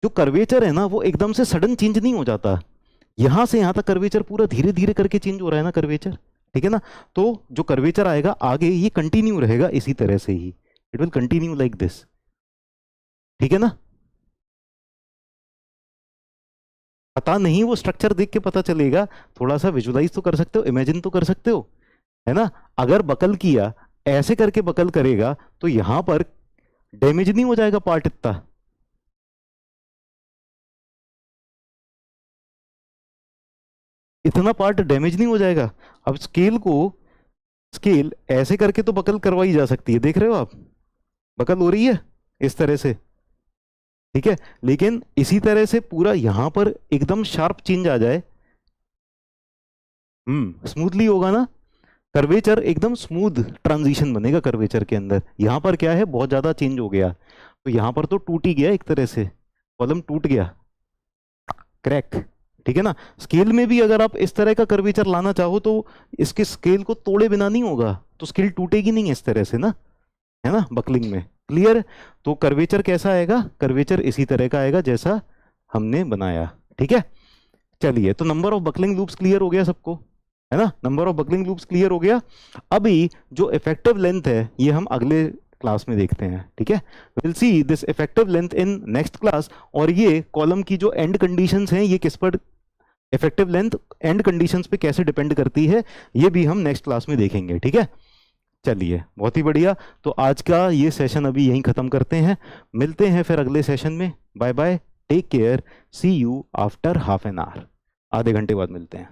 जो कर्वेचर है ना वो एकदम से सडन चेंज नहीं हो जाता, यहां से यहां तक कर्वेचर पूरा धीरे धीरे करके चेंज हो रहा है ना कर्वेचर, ठीक है ना। तो जो कर्वेचर आएगा आगे ये कंटिन्यू रहेगा इसी तरह से ही, it will continue like this, ठीक है ना। पता नहीं, वो स्ट्रक्चर देख के पता चलेगा, थोड़ा सा विजुलाइज तो कर सकते हो, इमेजिन तो कर सकते हो। है ना। अगर बकल किया, ऐसे करके बकल करेगा तो यहां पर डैमेज नहीं हो जाएगा पार्ट इतना, इतना पार्ट डैमेज नहीं हो जाएगा। अब स्केल ऐसे करके तो बकल करवाई जा सकती है, देख रहे हो आप, बकल हो रही है इस तरह से, ठीक है। लेकिन इसी तरह से पूरा यहां पर एकदम शार्प चेंज आ जाए, स्मूथली होगा ना, कर्वेचर एकदम स्मूथ ट्रांजिशन बनेगा कर्वेचर के अंदर। यहां पर क्या है, बहुत ज्यादा चेंज हो गया, तो यहां पर तो टूट ही गया एक तरह से, कॉलम टूट गया, क्रैक, ठीक है ना। स्केल में भी अगर आप इस तरह का कर्वेचर लाना चाहो तो इसके स्केल को तोड़े बिना नहीं होगा, तो स्केल टूटेगी नहीं इस तरह से ना, है ना, बकलिंग में। क्लियर। तो कर्वेचर कैसा आएगा, कर्वेचर इसी तरह का आएगा जैसा हमने बनाया, ठीक है। चलिए, तो number of buckling loops clear हो गया सबको, है ना, number of buckling loops clear हो गया। अभी जो इफेक्टिव लेंथ है ये हम अगले क्लास में देखते हैं, ठीक है। Will see this effective length in next class. और ये कॉलम की जो एंड कंडीशंस हैं, ये किस पर, इफेक्टिव लेंथ एंड कंडीशंस पे कैसे डिपेंड करती है, ये भी हम नेक्स्ट क्लास में देखेंगे, ठीक है। चलिए, बहुत ही बढ़िया। तो आज का ये सेशन अभी यहीं खत्म करते हैं, मिलते हैं फिर अगले सेशन में। Bye bye, take care, see you after half an hour, आधे घंटे बाद मिलते हैं।